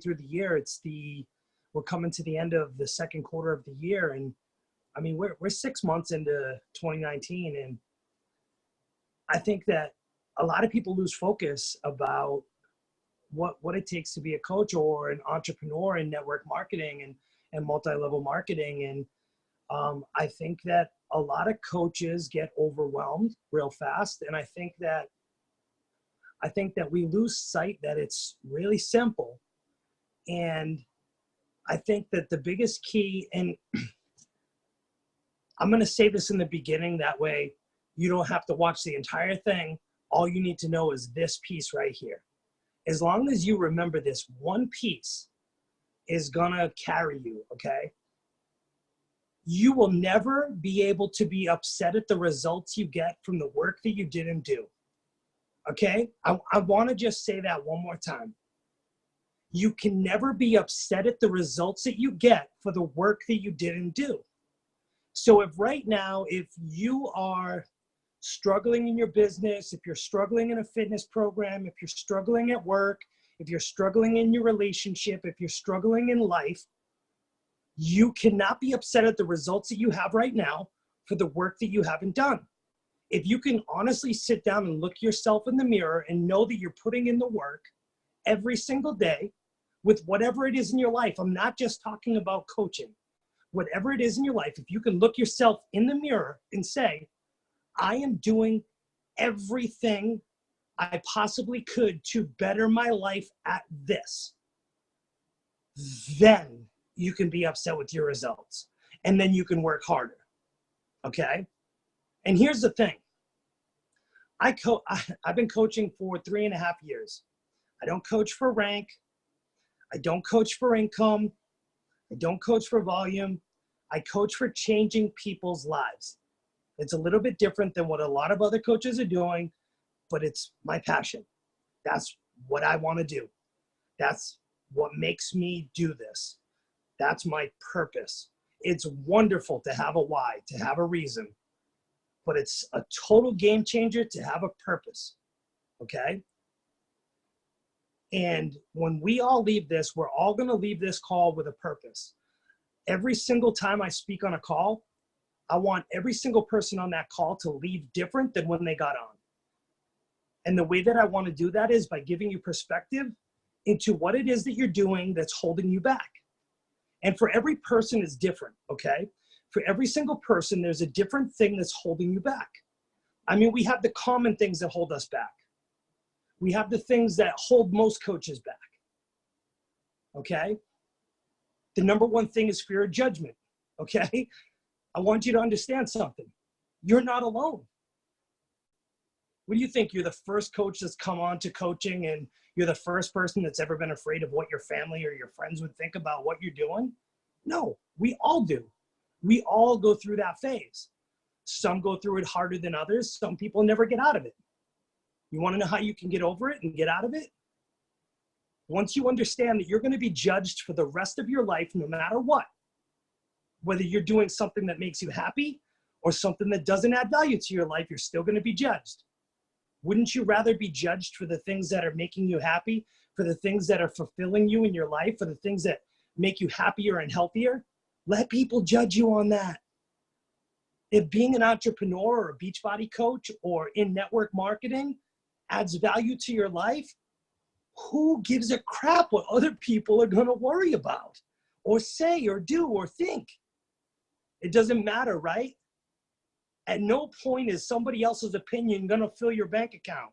through the year. We're coming to the end of the second quarter of the year. And I mean, we're 6 months into 2019. And I think that a lot of people lose focus about what it takes to be a coach or an entrepreneur in network marketing and multi-level marketing. And I think that a lot of coaches get overwhelmed real fast. And I think that we lose sight that it's really simple. And I think that the biggest key, and I'm going to say this in the beginning, that way you don't have to watch the entire thing. All you need to know is this piece right here. As long as you remember this one piece is going to carry you, okay? You will never be able to be upset at the results you get from the work that you didn't do, okay? I want to just say that one more time. You can never be upset at the results that you get for the work that you didn't do. So if right now, if you are struggling in your business, if you're struggling in a fitness program, if you're struggling at work, if you're struggling in your relationship, if you're struggling in life, you cannot be upset at the results that you have right now for the work that you haven't done. If you can honestly sit down and look yourself in the mirror and know that you're putting in the work every single day with whatever it is in your life, I'm not just talking about coaching, whatever it is in your life, if you can look yourself in the mirror and say, I am doing everything I possibly could to better my life at this, then you can be upset with your results. And then you can work harder, okay? And here's the thing. I've been coaching for 3.5 years. I don't coach for rank. I don't coach for income. I don't coach for volume. I coach for changing people's lives. It's a little bit different than what a lot of other coaches are doing, but it's my passion. That's what I want to do. That's what makes me do this. That's my purpose. It's wonderful to have a why, to have a reason, but it's a total game changer to have a purpose, okay? And when we all leave this, we're all going to leave this call with a purpose. Every single time I speak on a call, I want every single person on that call to leave different than when they got on. And the way that I want to do that is by giving you perspective into what it is that you're doing that's holding you back. And for every person is different, okay? For every single person, there's a different thing that's holding you back. I mean, we have the common things that hold us back. We have the things that hold most coaches back, okay? The number one thing is fear of judgment, okay? I want you to understand something. You're not alone. What do you think? You're the first coach that's come on to coaching and you're the first person that's ever been afraid of what your family or your friends would think about what you're doing? No, we all do. We all go through that phase. Some go through it harder than others. Some people never get out of it. You want to know how you can get over it and get out of it? Once you understand that you're going to be judged for the rest of your life, no matter what, whether you're doing something that makes you happy or something that doesn't add value to your life, you're still going to be judged. Wouldn't you rather be judged for the things that are making you happy, for the things that are fulfilling you in your life, for the things that make you happier and healthier? Let people judge you on that. If being an entrepreneur or a Beachbody coach or in network marketing adds value to your life, who gives a crap what other people are going to worry about or say or do or think? It doesn't matter, right? At no point is somebody else's opinion going to fill your bank account.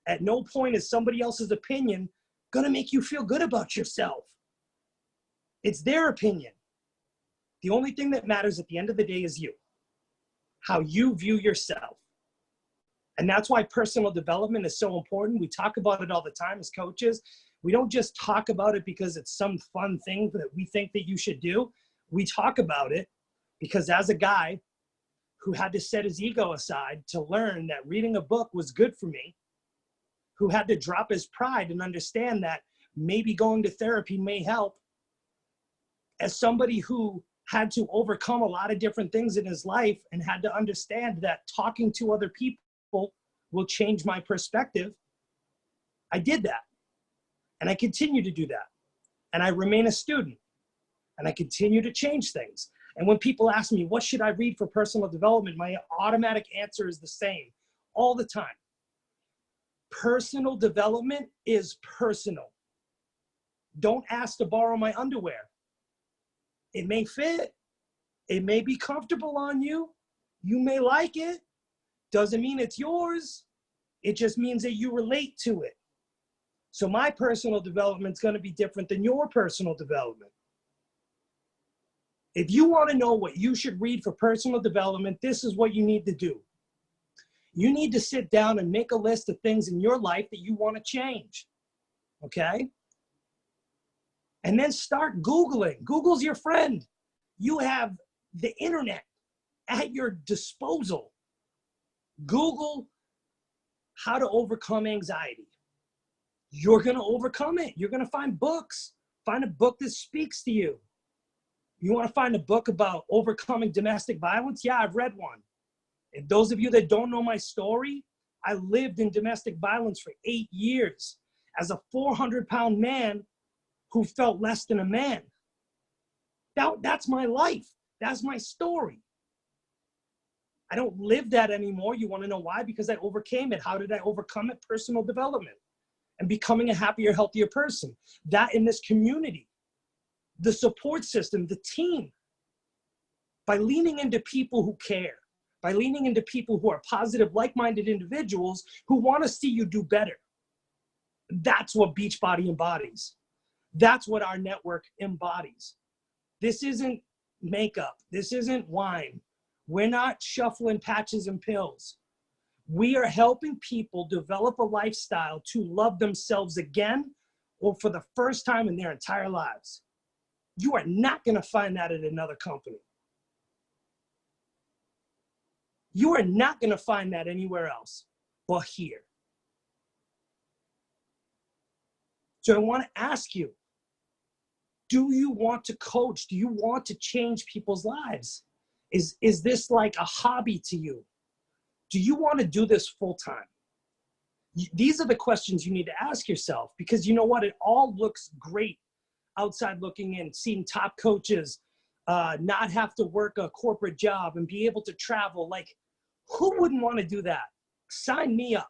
At no point is somebody else's opinion going to make you feel good about yourself. It's their opinion. The only thing that matters at the end of the day is you, how you view yourself. And that's why personal development is so important. We talk about it all the time as coaches. We don't just talk about it because it's some fun thing that we think that you should do. We talk about it because as a guy who had to set his ego aside to learn that reading a book was good for me, who had to drop his pride and understand that maybe going to therapy may help, as somebody who had to overcome a lot of different things in his life and had to understand that talking to other people will change my perspective, I did that. And I continue to do that. and I remain a student, and I continue to change things. And when people ask me, what should I read for personal development? My automatic answer is the same all the time. Personal development is personal. Don't ask to borrow my underwear. It may fit. It may be comfortable on you. You may like it. Doesn't mean it's yours. It just means that you relate to it. So my personal development is going to be different than your personal development. If you want to know what you should read for personal development, this is what you need to do. You need to sit down and make a list of things in your life that you want to change, okay? And then start Googling. Google's your friend. You have the internet at your disposal. Google how to overcome anxiety. You're going to overcome it. You're going to find books. Find a book that speaks to you. You want to find a book about overcoming domestic violence? Yeah, I've read one. And those of you that don't know my story, I lived in domestic violence for 8 years as a 400-pound man who felt less than a man. That's my life. That's my story. I don't live that anymore. You want to know why? Because I overcame it. How did I overcome it? Personal development and becoming a happier, healthier person. That in this community, the support system, the team, by leaning into people who care, by leaning into people who are positive, like-minded individuals who want to see you do better. That's what Beachbody embodies. That's what our network embodies. This isn't makeup. This isn't wine. We're not shuffling patches and pills. We are helping people develop a lifestyle to love themselves again or for the first time in their entire lives. You are not going to find that at another company. You are not going to find that anywhere else but here. So I want to ask you, do you want to coach? Do you want to change people's lives? Is this like a hobby to you? Do you want to do this full time? These are the questions you need to ask yourself, because you know what? It all looks great outside looking in, seeing top coaches not have to work a corporate job and be able to travel. Like, who wouldn't want to do that? Sign me up.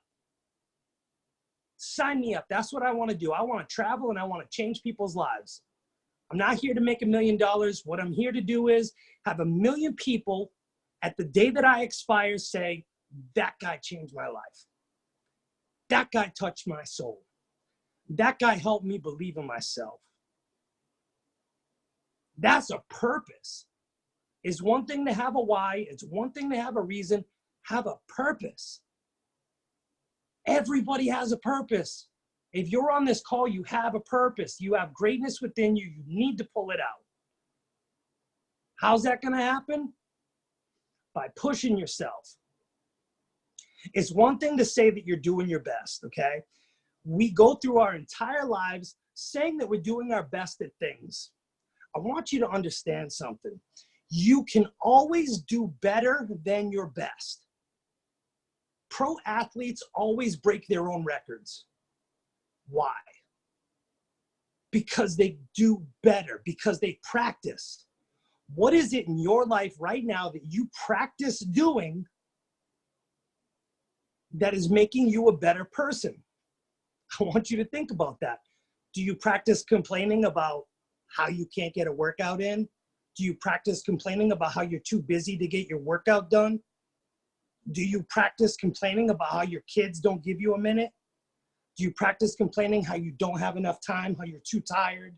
Sign me up. That's what I want to do. I want to travel and I want to change people's lives. I'm not here to make $1 million. What I'm here to do is have 1 million people at the day that I expire say, that guy changed my life. That guy touched my soul. That guy helped me believe in myself. That's a purpose. It's one thing to have a why. It's one thing to have a reason. Have a purpose. Everybody has a purpose. If you're on this call, you have a purpose. You have greatness within you. You need to pull it out. How's that going to happen? By pushing yourself. It's one thing to say that you're doing your best, okay? We go through our entire lives saying that we're doing our best at things. I want you to understand something. You can always do better than your best. Pro athletes always break their own records. Why? Because they do better, because they practice. What is it in your life right now that you practice doing that is making you a better person? I want you to think about that. Do you practice complaining about how you can't get a workout in? Do you practice complaining about how you're too busy to get your workout done? Do you practice complaining about how your kids don't give you a minute? Do you practice complaining how you don't have enough time, how you're too tired?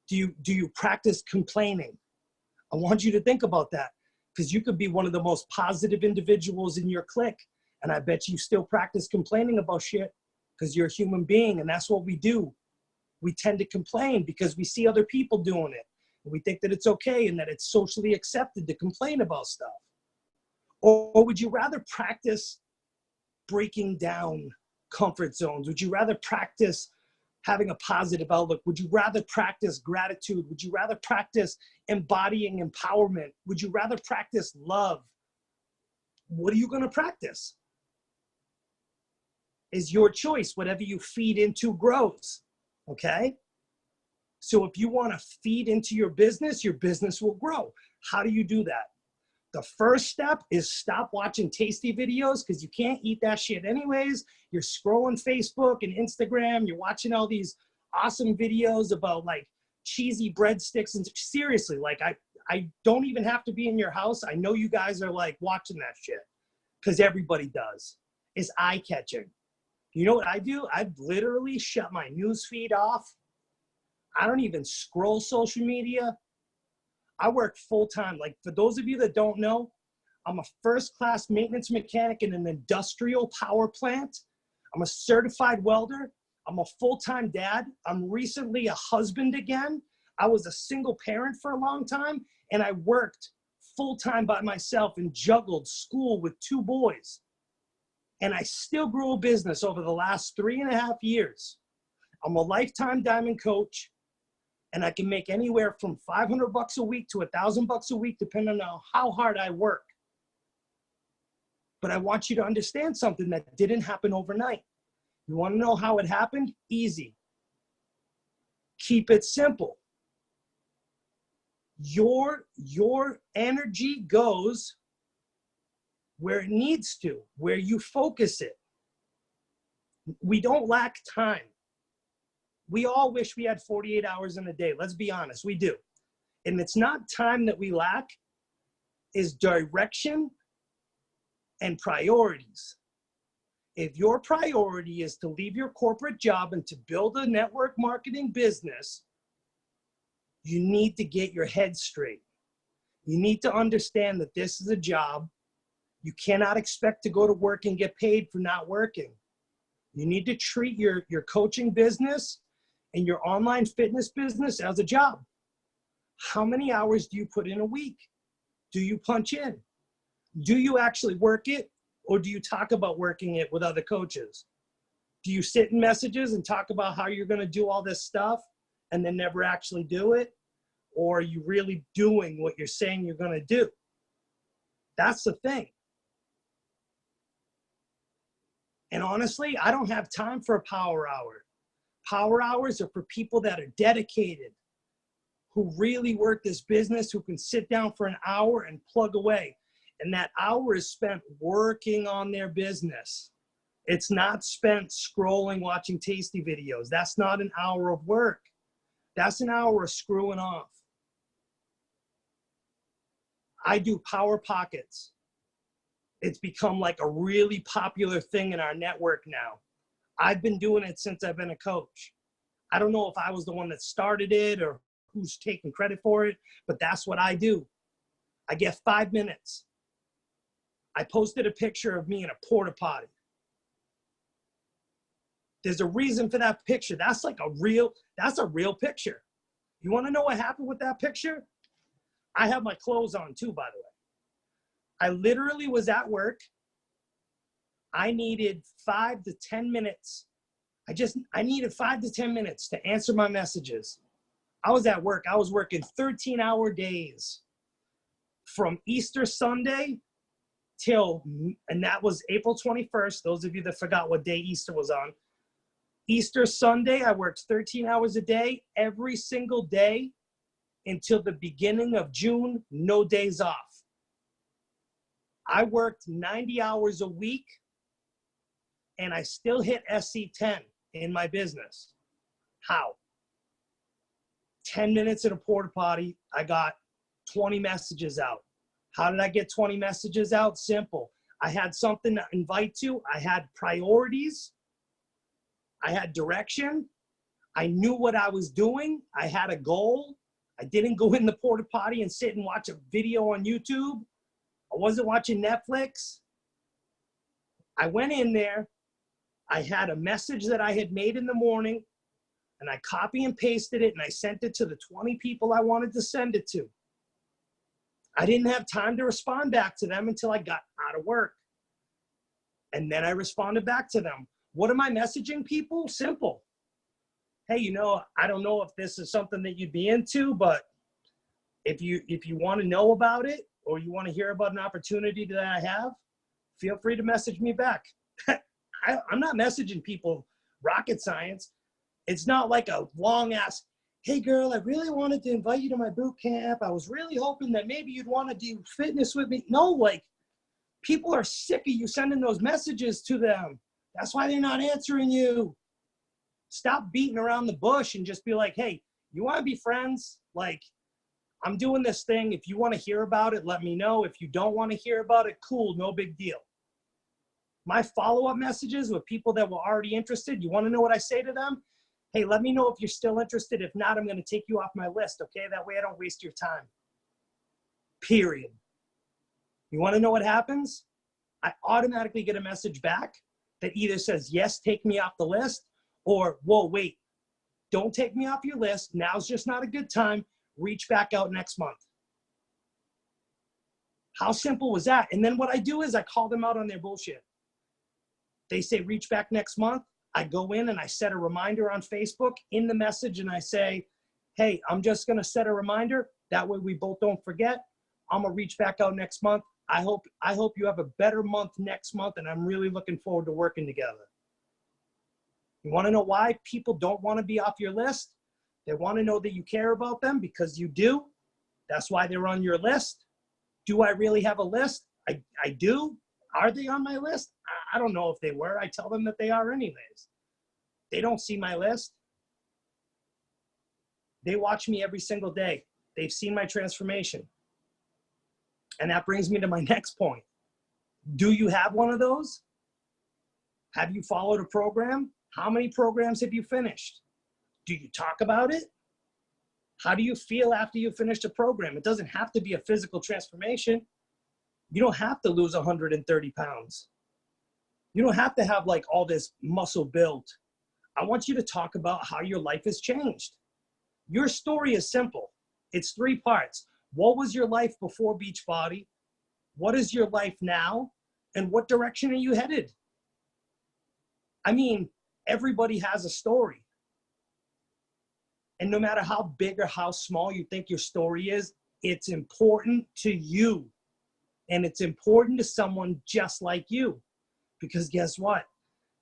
Do you practice complaining? I want you to think about that, because you could be one of the most positive individuals in your clique, and I bet you still practice complaining about shit, because you're a human being, and that's what we do. We tend to complain because we see other people doing it. And we think that it's okay and that it's socially accepted to complain about stuff. Or would you rather practice breaking down comfort zones? Would you rather practice having a positive outlook? Would you rather practice gratitude? Would you rather practice embodying empowerment? Would you rather practice love? What are you going to practice? Is your choice. Whatever you feed into grows. Okay? So if you want to feed into your business will grow. How do you do that? The first step is stop watching tasty videos, because you can't eat that shit anyways. You're scrolling Facebook and Instagram. You're watching all these awesome videos about like cheesy breadsticks. And seriously, like I don't even have to be in your house. I know you guys are like watching that shit because everybody does. It's eye catching. You know what I do? I've literally shut my news feed off. I don't even scroll social media. I work full time. Like, for those of you that don't know, I'm a first-class maintenance mechanic in an industrial power plant. I'm a certified welder. I'm a full-time dad. I'm recently a husband again. I was a single parent for a long time, and I worked full-time by myself and juggled school with 2 boys. And I still grew a business over the last 3.5 years. I'm a lifetime diamond coach. And I can make anywhere from $500 a week to $1,000 a week, depending on how hard I work. But I want you to understand something that didn't happen overnight. You want to know how it happened? Easy. Keep it simple. Your energy goes where it needs to, where you focus it. We don't lack time. We all wish we had 48 hours in a day. Let's be honest, we do. And it's not time that we lack, it's direction and priorities. If your priority is to leave your corporate job and to build a network marketing business, you need to get your head straight. You need to understand that this is a job. You cannot expect to go to work and get paid for not working. You need to treat your coaching business and your online fitness business as a job. How many hours do you put in a week? Do you punch in? Do you actually work it, or do you talk about working it with other coaches? Do you sit in messages and talk about how you're going to do all this stuff and then never actually do it? Or are you really doing what you're saying you're going to do? That's the thing. And honestly, I don't have time for a power hour. Power hours are for people that are dedicated, who really work this business, who can sit down for an hour and plug away. And that hour is spent working on their business. It's not spent scrolling, watching tasty videos. That's not an hour of work. That's an hour of screwing off. I do power pockets. It's become like a really popular thing in our network now. I've been doing it since I've been a coach. I don't know if I was the one that started it or who's taking credit for it, but that's what I do. I get 5 minutes. I posted a picture of me in a porta potty. There's a reason for that picture. That's a real picture. You want to know what happened with that picture? I have my clothes on too, by the way. I literally was at work. I needed 5 to 10 minutes. I needed 5 to 10 minutes to answer my messages. I was at work. I was working 13-hour days from Easter Sunday and that was April 21st. Those of you that forgot what day Easter was on. Easter Sunday, I worked 13 hours a day, every single day until the beginning of June, no days off. I worked 90 hours a week and I still hit SC10 in my business. How? 10 minutes in a porta potty, I got 20 messages out. How did I get 20 messages out? Simple. I had something to invite to. I had priorities. I had direction. I knew what I was doing. I had a goal. I didn't go in the porta potty and sit and watch a video on YouTube. I wasn't watching Netflix. I went in there. I had a message that I had made in the morning, and I copy and pasted it, and I sent it to the 20 people I wanted to send it to. I didn't have time to respond back to them until I got out of work. And then I responded back to them. What am I messaging people? Simple. Hey, I don't know if this is something that you'd be into, but if you want to know about it or you want to hear about an opportunity that I have, feel free to message me back. I'm not messaging people rocket science. It's not like a long ass, hey girl, I really wanted to invite you to my boot camp. I was really hoping that maybe you'd want to do fitness with me. No, like, people are sick of you sending those messages to them. That's why they're not answering you. Stop beating around the bush and just be like, hey, you want to be friends? Like, I'm doing this thing. If you want to hear about it, let me know. If you don't want to hear about it, cool, no big deal. My follow-up messages with people that were already interested, you want to know what I say to them? Hey, let me know if you're still interested. If not, I'm going to take you off my list, okay? That way I don't waste your time. Period. You want to know what happens? I automatically get a message back that either says, yes, take me off the list, or, whoa, wait, don't take me off your list. Now's just not a good time. Reach back out next month. How simple was that? And then what I do is I call them out on their bullshit. They say, reach back next month. I go in and I set a reminder on Facebook in the message and I say, hey, I'm just going to set a reminder. That way we both don't forget. I'm going to reach back out next month. I hope you have a better month next month, and I'm really looking forward to working together. You want to know why people don't want to be off your list? They want to know that you care about them because you do. That's why they're on your list. Do I really have a list? I do. Are they on my list? I don't know if they were. I tell them that they are anyways. They don't see my list. They watch me every single day. They've seen my transformation. And that brings me to my next point. Do you have one of those? Have you followed a program? How many programs have you finished? Do you talk about it? How do you feel after you finished a program? It doesn't have to be a physical transformation. You don't have to lose 130 pounds. You don't have to have like all this muscle built. I want you to talk about how your life has changed. Your story is simple. It's 3 parts. What was your life before Beachbody? What is your life now? And what direction are you headed? I mean, everybody has a story. And no matter how big or how small you think your story is, it's important to you. And it's important to someone just like you. Because guess what?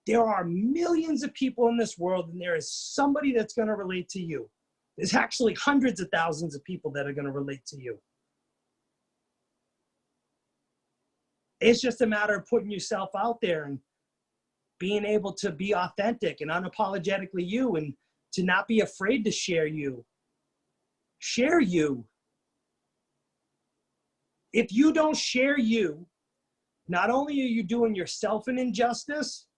There are millions of people in this world, and there is somebody that's going to relate to you. There's actually hundreds of thousands of people that are going to relate to you. It's just a matter of putting yourself out there and being able to be authentic and unapologetically you, and to not be afraid to share you. Share you. If you don't share you, not only are you doing yourself an injustice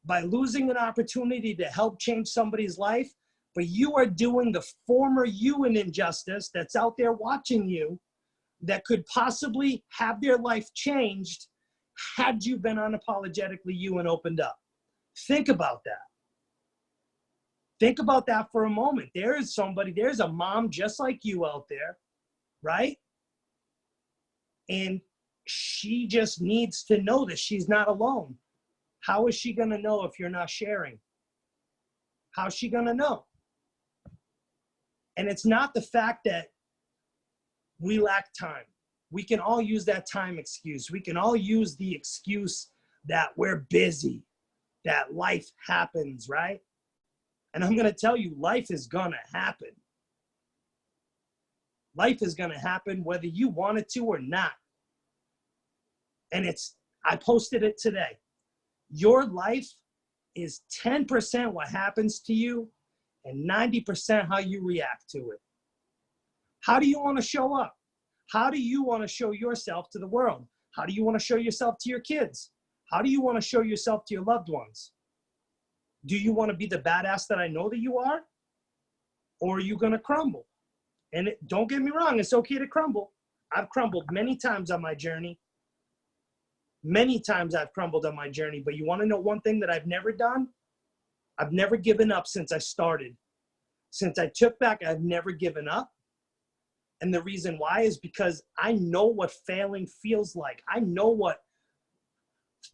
by losing an opportunity to help change somebody's life, but you are doing the former you an injustice that's out there watching you, that could possibly have their life changed had you been unapologetically you and opened up. Think about that. Think about that for a moment. There is somebody, there's a mom just like you out there, right? And she just needs to know that she's not alone. How is she going to know if you're not sharing? How's she going to know? And it's not the fact that we lack time. We can all use that time excuse. We can all use the excuse that we're busy, that life happens, right? And I'm going to tell you, life is going to happen. Life is going to happen whether you want it to or not. And I posted it today. Your life is 10% what happens to you and 90% how you react to it. How do you want to show up? How do you want to show yourself to the world? How do you want to show yourself to your kids? How do you want to show yourself to your loved ones? Do you want to be the badass that I know that you are? Or are you going to crumble? And don't get me wrong, it's okay to crumble. I've crumbled many times on my journey. Many times I've crumbled on my journey, but you want to know one thing that I've never done? I've never given up since I started. Since I took back, I've never given up. And the reason why is because I know what failing feels like. I know what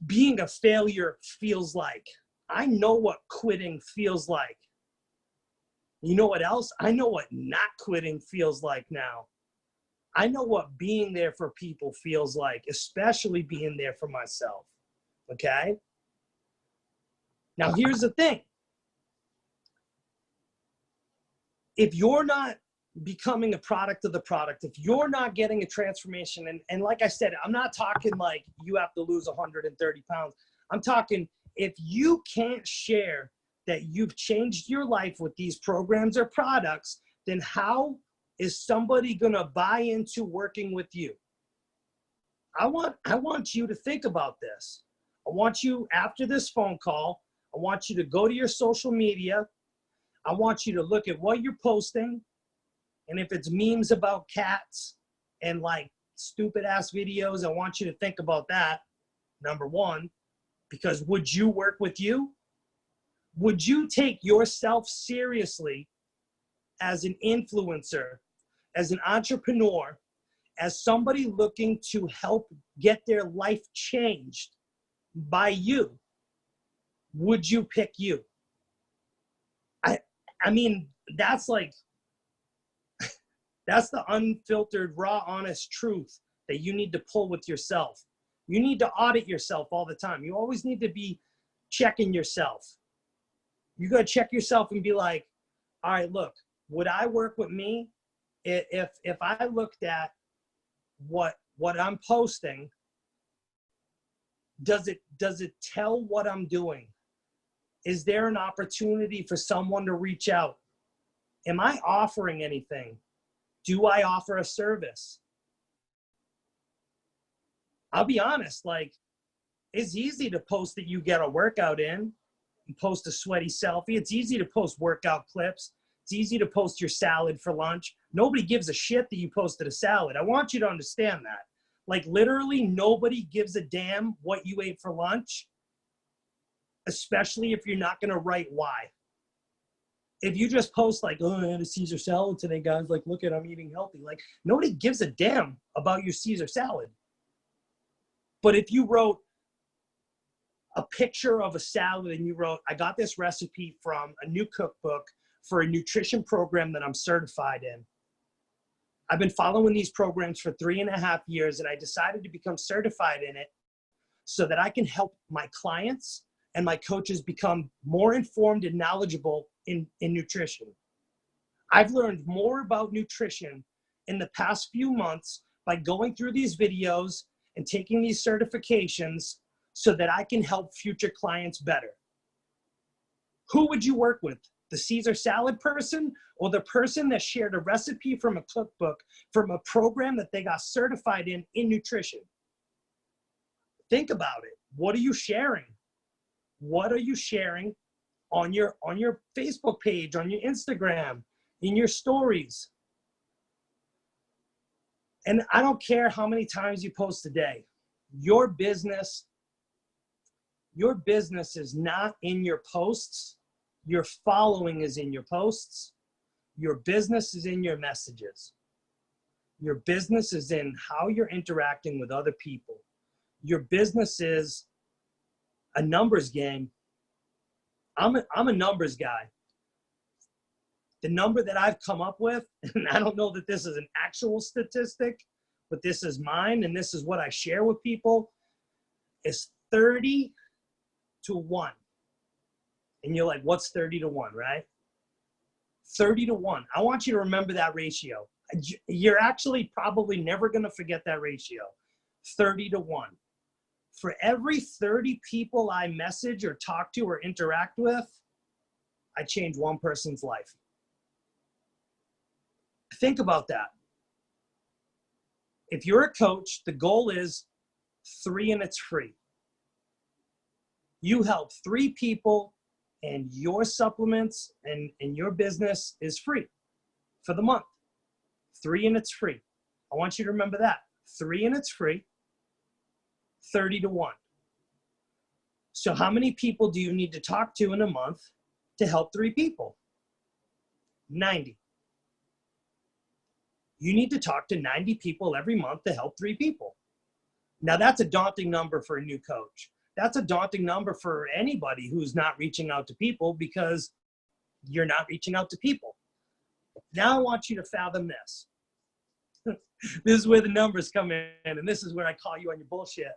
being a failure feels like. I know what quitting feels like. You know what else? I know what not quitting feels like now. I know what being there for people feels like, especially being there for myself, okay? Now, here's the thing. if you're not becoming a product of the product, if you're not getting a transformation, and like I said, I'm not talking like you have to lose 130 pounds. I'm talking if you can't share that you've changed your life with these programs or products, then how is somebody gonna buy into working with you? I want you to think about this. I want you, after this phone call, I want you to go to your social media. I want you to look at what you're posting. And if it's memes about cats and like stupid ass videos, I want you to think about that, number one, because would you work with you? Would you take yourself seriously as an influencer, as an entrepreneur, as somebody looking to help get their life changed by you? Would you pick you? I mean, that's like, that's the unfiltered, raw, honest truth that you need to pull with yourself. You need to audit yourself all the time. You always need to be checking yourself. You got to check yourself and be like, all right, look, would I work with me if I looked at what I'm posting? Does it tell what I'm doing? Is there an opportunity for someone to reach out? Am I offering anything? Do I offer a service? I'll be honest, like, it's easy to post that you get a workout in and post a sweaty selfie. It's easy to post workout clips. It's easy to post your salad for lunch. Nobody gives a shit that you posted a salad. I want you to understand that. Like, literally nobody gives a damn what you ate for lunch, especially if you're not gonna write why. If you just post like, oh, I had a Caesar salad today, guys, like, look at, I'm eating healthy. Like, nobody gives a damn about your Caesar salad. But if you wrote a picture of a salad and you wrote, I got this recipe from a new cookbook for a nutrition program that I'm certified in. I've been following these programs for 3.5 years, and I decided to become certified in it so that I can help my clients and my coaches become more informed and knowledgeable in nutrition. I've learned more about nutrition in the past few months by going through these videos and taking these certifications so that I can help future clients better. Who would you work with? The Caesar salad person or the person that shared a recipe from a cookbook from a program that they got certified in nutrition? Think about it. What are you sharing? What are you sharing on your Facebook page, on your Instagram, in your stories? And I don't care how many times you post a day. Your business is not in your posts. Your following is in your posts. Your business is in your messages. Your business is in how you're interacting with other people. Your business is a numbers game. I'm a numbers guy. The number that I've come up with, and I don't know that this is an actual statistic, but this is mine and this is what I share with people, is 30 to 1. And you're like, what's 30 to 1, right? 30 to 1. I want you to remember that ratio. You're actually probably never going to forget that ratio. 30 to 1. For every 30 people I message or talk to or interact with, I change one person's life. Think about that. If you're a coach, the goal is 3 and it's free. You help 3 people and your supplements and your business is free for the month. 3 and it's free. I want you to remember that. 3 and it's free. 30 to 1. So how many people do you need to talk to in a month to help 3 people? 90. You need to talk to 90 people every month to help 3 people. Now that's a daunting number for a new coach. That's a daunting number for anybody who's not reaching out to people because you're not reaching out to people. Now I want you to fathom this. This is where the numbers come in, and this is where I call you on your bullshit.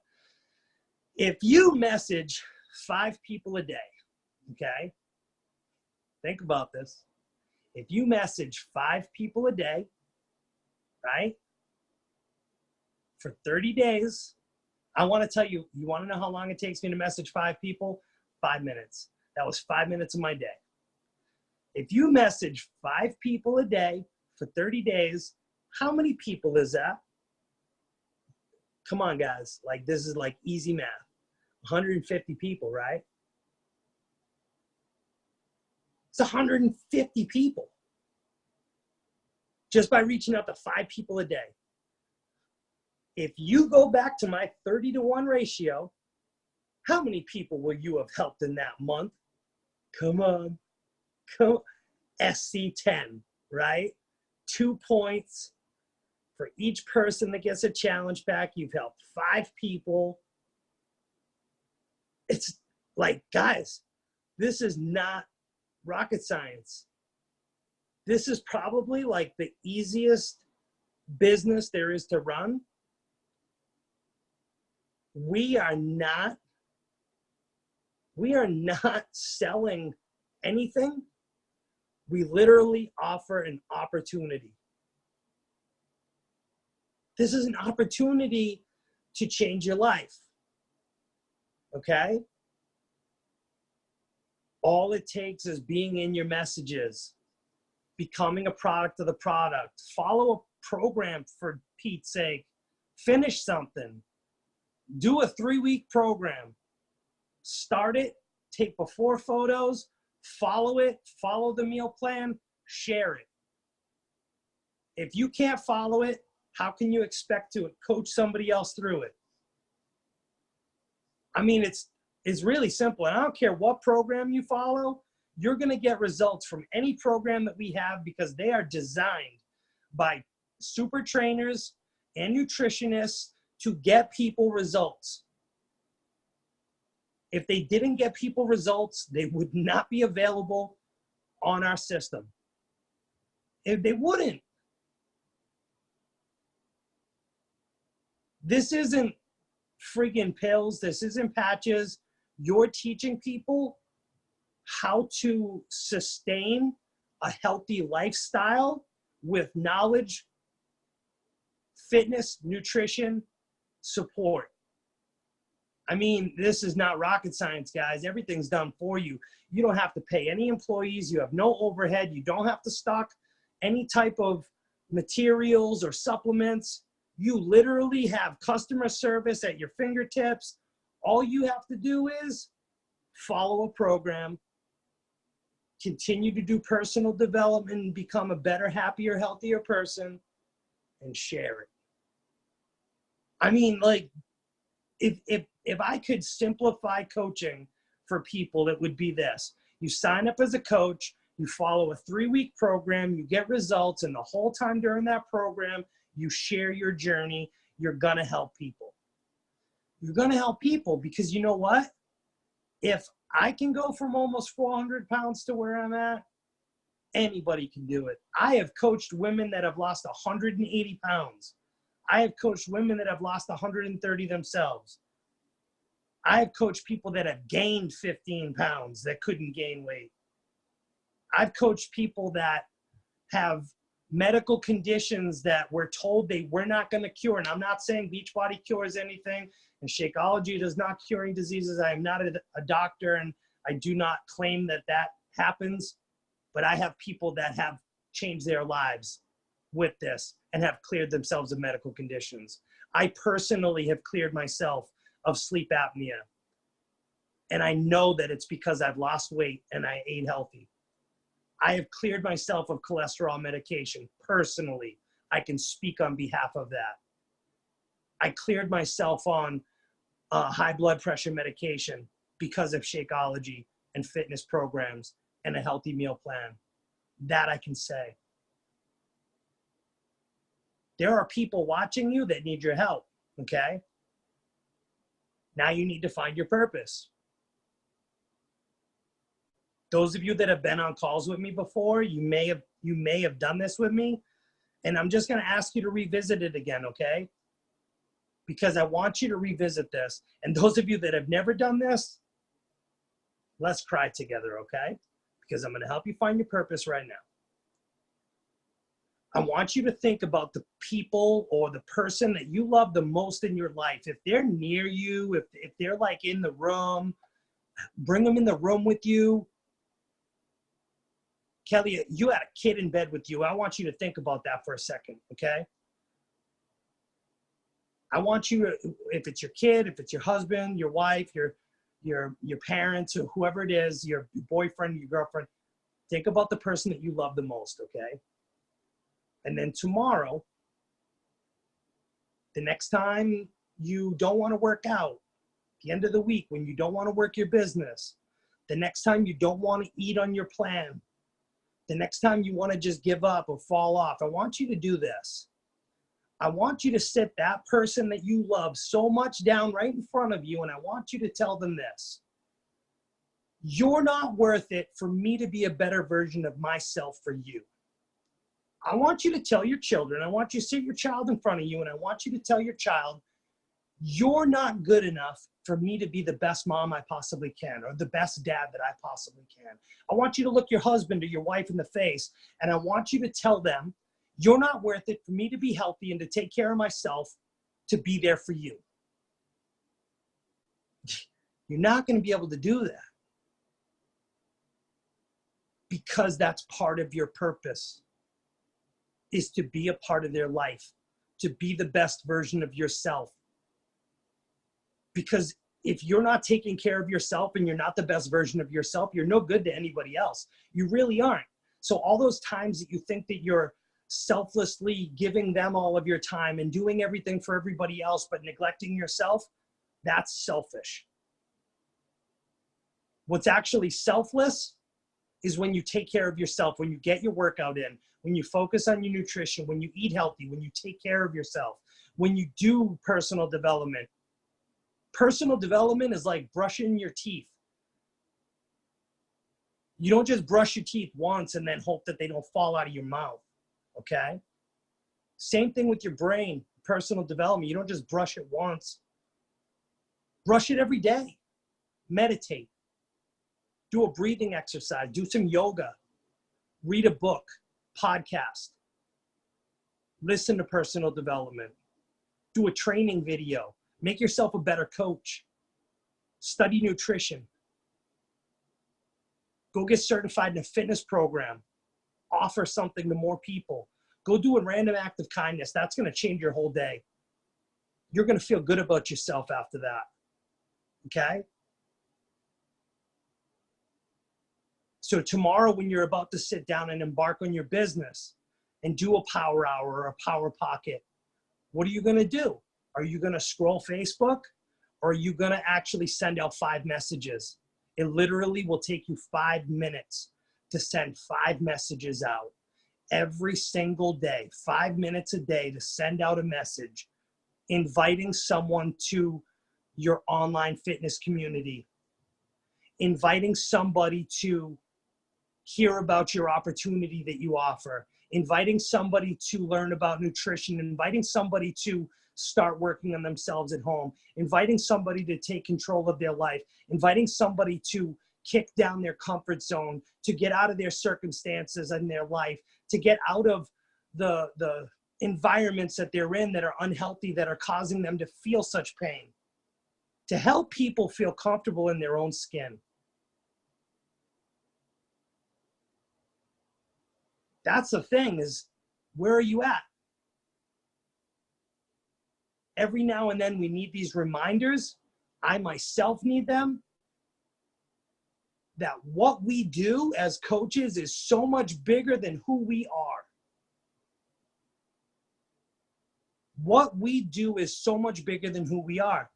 If you message 5 people a day, okay? Think about this. If you message 5 people a day, right, for 30 days, I want to tell you, you want to know how long it takes me to message 5 people? 5 minutes. That was 5 minutes of my day. If you message 5 people a day for 30 days, how many people is that? Come on, guys. Like, this is like easy math. 150 people, right? It's 150 people just by reaching out to 5 people a day. If you go back to my 30-to-1 ratio, how many people will you have helped in that month? Come on. Come on. SC10, right? 2 points for each person that gets a challenge pack. You've helped 5 people. It's like, guys, this is not rocket science. This is probably like the easiest business there is to run. We are not selling anything. We literally offer an opportunity. This is an opportunity to change your life. Okay? All it takes is being in your messages, becoming a product of the product, follow a program for Pete's sake, finish something, do a 3-week program, start it, take before photos, follow it, follow the meal plan, share it. If you can't follow it, how can you expect to coach somebody else through it? I mean, it's really simple. And I don't care what program you follow, you're going to get results from any program that we have because they are designed by super trainers and nutritionists to get people results. If they didn't get people results, they would not be available on our system. If they wouldn't. This isn't friggin' pills. This isn't patches. You're teaching people how to sustain a healthy lifestyle with knowledge, fitness, nutrition, support. I mean, this is not rocket science, guys. Everything's done for you. You don't have to pay any employees. You have no overhead. You don't have to stock any type of materials or supplements. You literally have customer service at your fingertips. All you have to do is follow a program, continue to do personal development and become a better, happier, healthier person, and share it. I mean, like, if I could simplify coaching for people, it would be this. You sign up as a coach, you follow a 3-week program, you get results, and the whole time during that program, you share your journey. You're gonna help people. You're gonna help people because you know what? If I can go from almost 400 pounds to where I'm at, anybody can do it. I have coached women that have lost 180 pounds. I have coached women that have lost 130 themselves. I have coached people that have gained 15 pounds that couldn't gain weight. I've coached people that have medical conditions that we're told they were not going to cure. And I'm not saying Beachbody cures anything, and Shakeology does not cure any diseases. I am not a doctor, and I do not claim that that happens. But I have people that have changed their lives with this and have cleared themselves of medical conditions. I personally have cleared myself of sleep apnea. And I know that it's because I've lost weight and I ate healthy. I have cleared myself of cholesterol medication personally. I can speak on behalf of that. I cleared myself on high blood pressure medication because of Shakeology and fitness programs and a healthy meal plan. That I can say. There are people watching you that need your help, okay? Now you need to find your purpose. Those of you that have been on calls with me before, you may have done this with me, and I'm just going to ask you to revisit it again, okay? Because I want you to revisit this. And those of you that have never done this, let's cry together, okay? Because I'm going to help you find your purpose right now. I want you to think about the people or the person that you love the most in your life. If they're near you, if they're like in the room, bring them in the room with you. Kelly, you had a kid in bed with you. I want you to think about that for a second, okay? I want you to, if it's your kid, if it's your husband, your wife, your parents, or whoever it is, your boyfriend, your girlfriend, think about the person that you love the most, okay? And then tomorrow, the next time you don't want to work out, the end of the week when you don't want to work your business, the next time you don't want to eat on your plan, the next time you want to just give up or fall off, I want you to do this. I want you to sit that person that you love so much down right in front of you, and I want you to tell them this. You're not worth it for me to be a better version of myself for you. I want you to tell your children, I want you to sit your child in front of you, and I want you to tell your child, you're not good enough for me to be the best mom I possibly can, or the best dad that I possibly can. I want you to look your husband or your wife in the face, and I want you to tell them, you're not worth it for me to be healthy and to take care of myself, to be there for you. You're not going to be able to do that because that's part of your purpose, is to be a part of their life, to be the best version of yourself. Because if you're not taking care of yourself and you're not the best version of yourself, you're no good to anybody else. You really aren't. So all those times that you think that you're selflessly giving them all of your time and doing everything for everybody else but neglecting yourself, that's selfish. What's actually selfless is when you take care of yourself, when you get your workout in, when you focus on your nutrition, when you eat healthy, when you take care of yourself, when you do personal development. Personal development is like brushing your teeth. You don't just brush your teeth once and then hope that they don't fall out of your mouth, okay? Same thing with your brain, personal development. You don't just brush it once. Brush it every day. Meditate. Do a breathing exercise. Do some yoga. Read a book, podcast. Listen to personal development. Do a training video. Make yourself a better coach. Study nutrition. Go get certified in a fitness program. Offer something to more people. Go do a random act of kindness. That's going to change your whole day. You're going to feel good about yourself after that. Okay? So tomorrow when you're about to sit down and embark on your business and do a power hour or a power pocket, what are you going to do? Are you going to scroll Facebook, or are you going to actually send out 5 messages? It literally will take you 5 minutes to send 5 messages out every single day, 5 minutes a day to send out a message, inviting someone to your online fitness community, inviting somebody to hear about your opportunity that you offer, inviting somebody to learn about nutrition, inviting somebody to start working on themselves at home, inviting somebody to take control of their life, inviting somebody to kick down their comfort zone, to get out of their circumstances in their life, to get out of the environments that they're in that are unhealthy, that are causing them to feel such pain, to help people feel comfortable in their own skin. That's the thing, is where are you at? Every now and then we need these reminders. I myself need them. That what we do as coaches is so much bigger than who we are. What we do is so much bigger than who we are.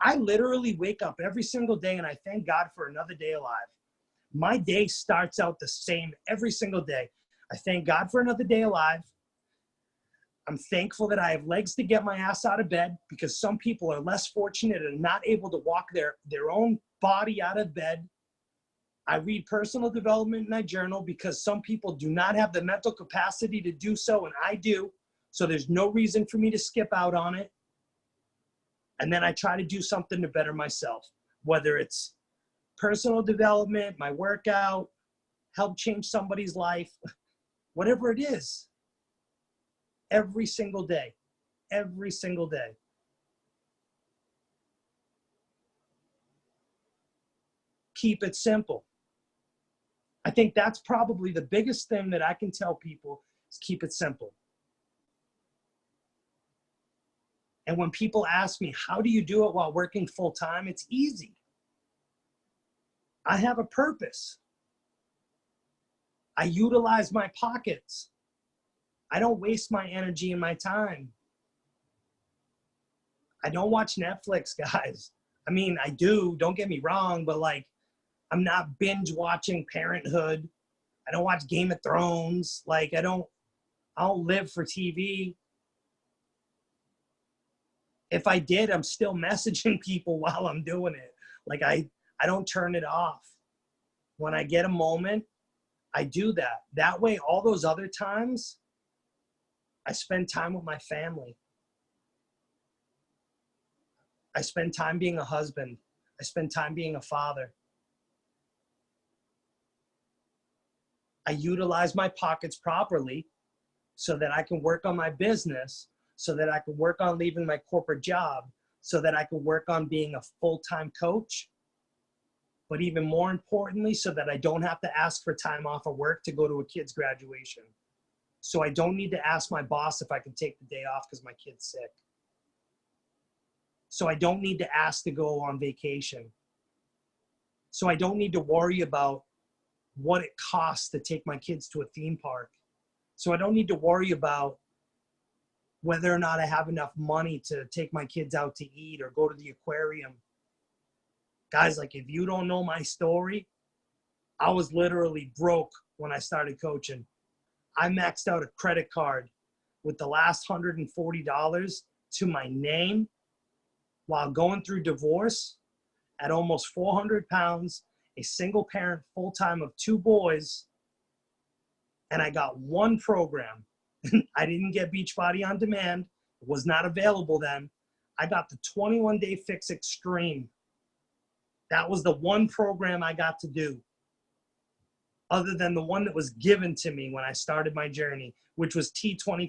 I literally wake up every single day and I thank God for another day alive. My day starts out the same every single day. I thank God for another day alive. I'm thankful that I have legs to get my ass out of bed, because some people are less fortunate and not able to walk their own body out of bed. I read personal development and I journal because some people do not have the mental capacity to do so, and I do. So there's no reason for me to skip out on it. And then I try to do something to better myself, whether it's personal development, my workout, help change somebody's life, whatever it is. every single day, every single day. Keep it simple. I think that's probably the biggest thing that I can tell people is keep it simple. And when people ask me, how do you do it while working full time? It's easy. I have a purpose. I utilize my pockets. I don't waste my energy and my time. I don't watch Netflix, guys. I mean, I do, don't get me wrong, but like, I'm not binge watching Parenthood. I don't watch Game of Thrones. Like, I don't live for TV. If I did, I'm still messaging people while I'm doing it. Like, I don't turn it off. When I get a moment, I do that. That way, all those other times, I spend time with my family. I spend time being a husband. I spend time being a father. I utilize my pockets properly so that I can work on my business, so that I can work on leaving my corporate job, so that I can work on being a full-time coach. But even more importantly, so that I don't have to ask for time off of work to go to a kid's graduation. So I don't need to ask my boss if I can take the day off because my kid's sick. So I don't need to ask to go on vacation. So I don't need to worry about what it costs to take my kids to a theme park. So I don't need to worry about whether or not I have enough money to take my kids out to eat or go to the aquarium. Guys, like, if you don't know my story, I was literally broke when I started coaching. I maxed out a credit card with the last $140 to my name while going through divorce at almost 400 pounds, a single parent, full-time of 2 boys. And I got one program. I didn't get Beachbody On Demand. It was not available then. I got the 21-day Fix Extreme. That was the one program I got to do, other than the one that was given to me when I started my journey, which was T25.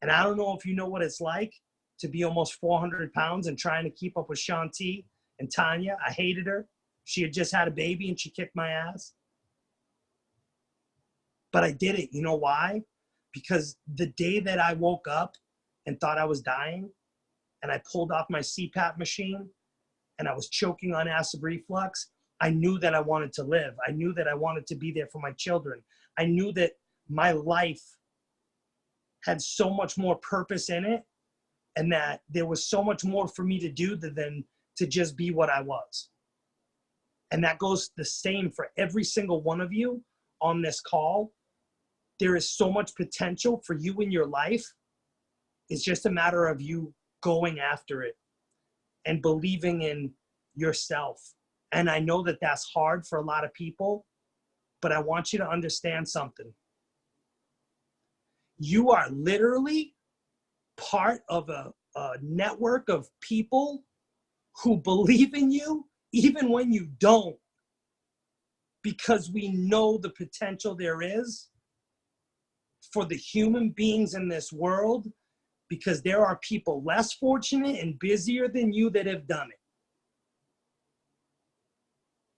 And I don't know if you know what it's like to be almost 400 pounds and trying to keep up with Shanti and Tanya. I hated her. She had just had a baby and she kicked my ass. But I did it. You know why? Because the day that I woke up and thought I was dying and I pulled off my CPAP machine and I was choking on acid reflux, I knew that I wanted to live. I knew that I wanted to be there for my children. I knew that my life had so much more purpose in it and that there was so much more for me to do than to just be what I was. And that goes the same for every single one of you on this call. There is so much potential for you in your life. It's just a matter of you going after it and believing in yourself. And I know that that's hard for a lot of people, but I want you to understand something. You are literally part of a network of people who believe in you even when you don't, because we know the potential there is for the human beings in this world, because there are people less fortunate and busier than you that have done it.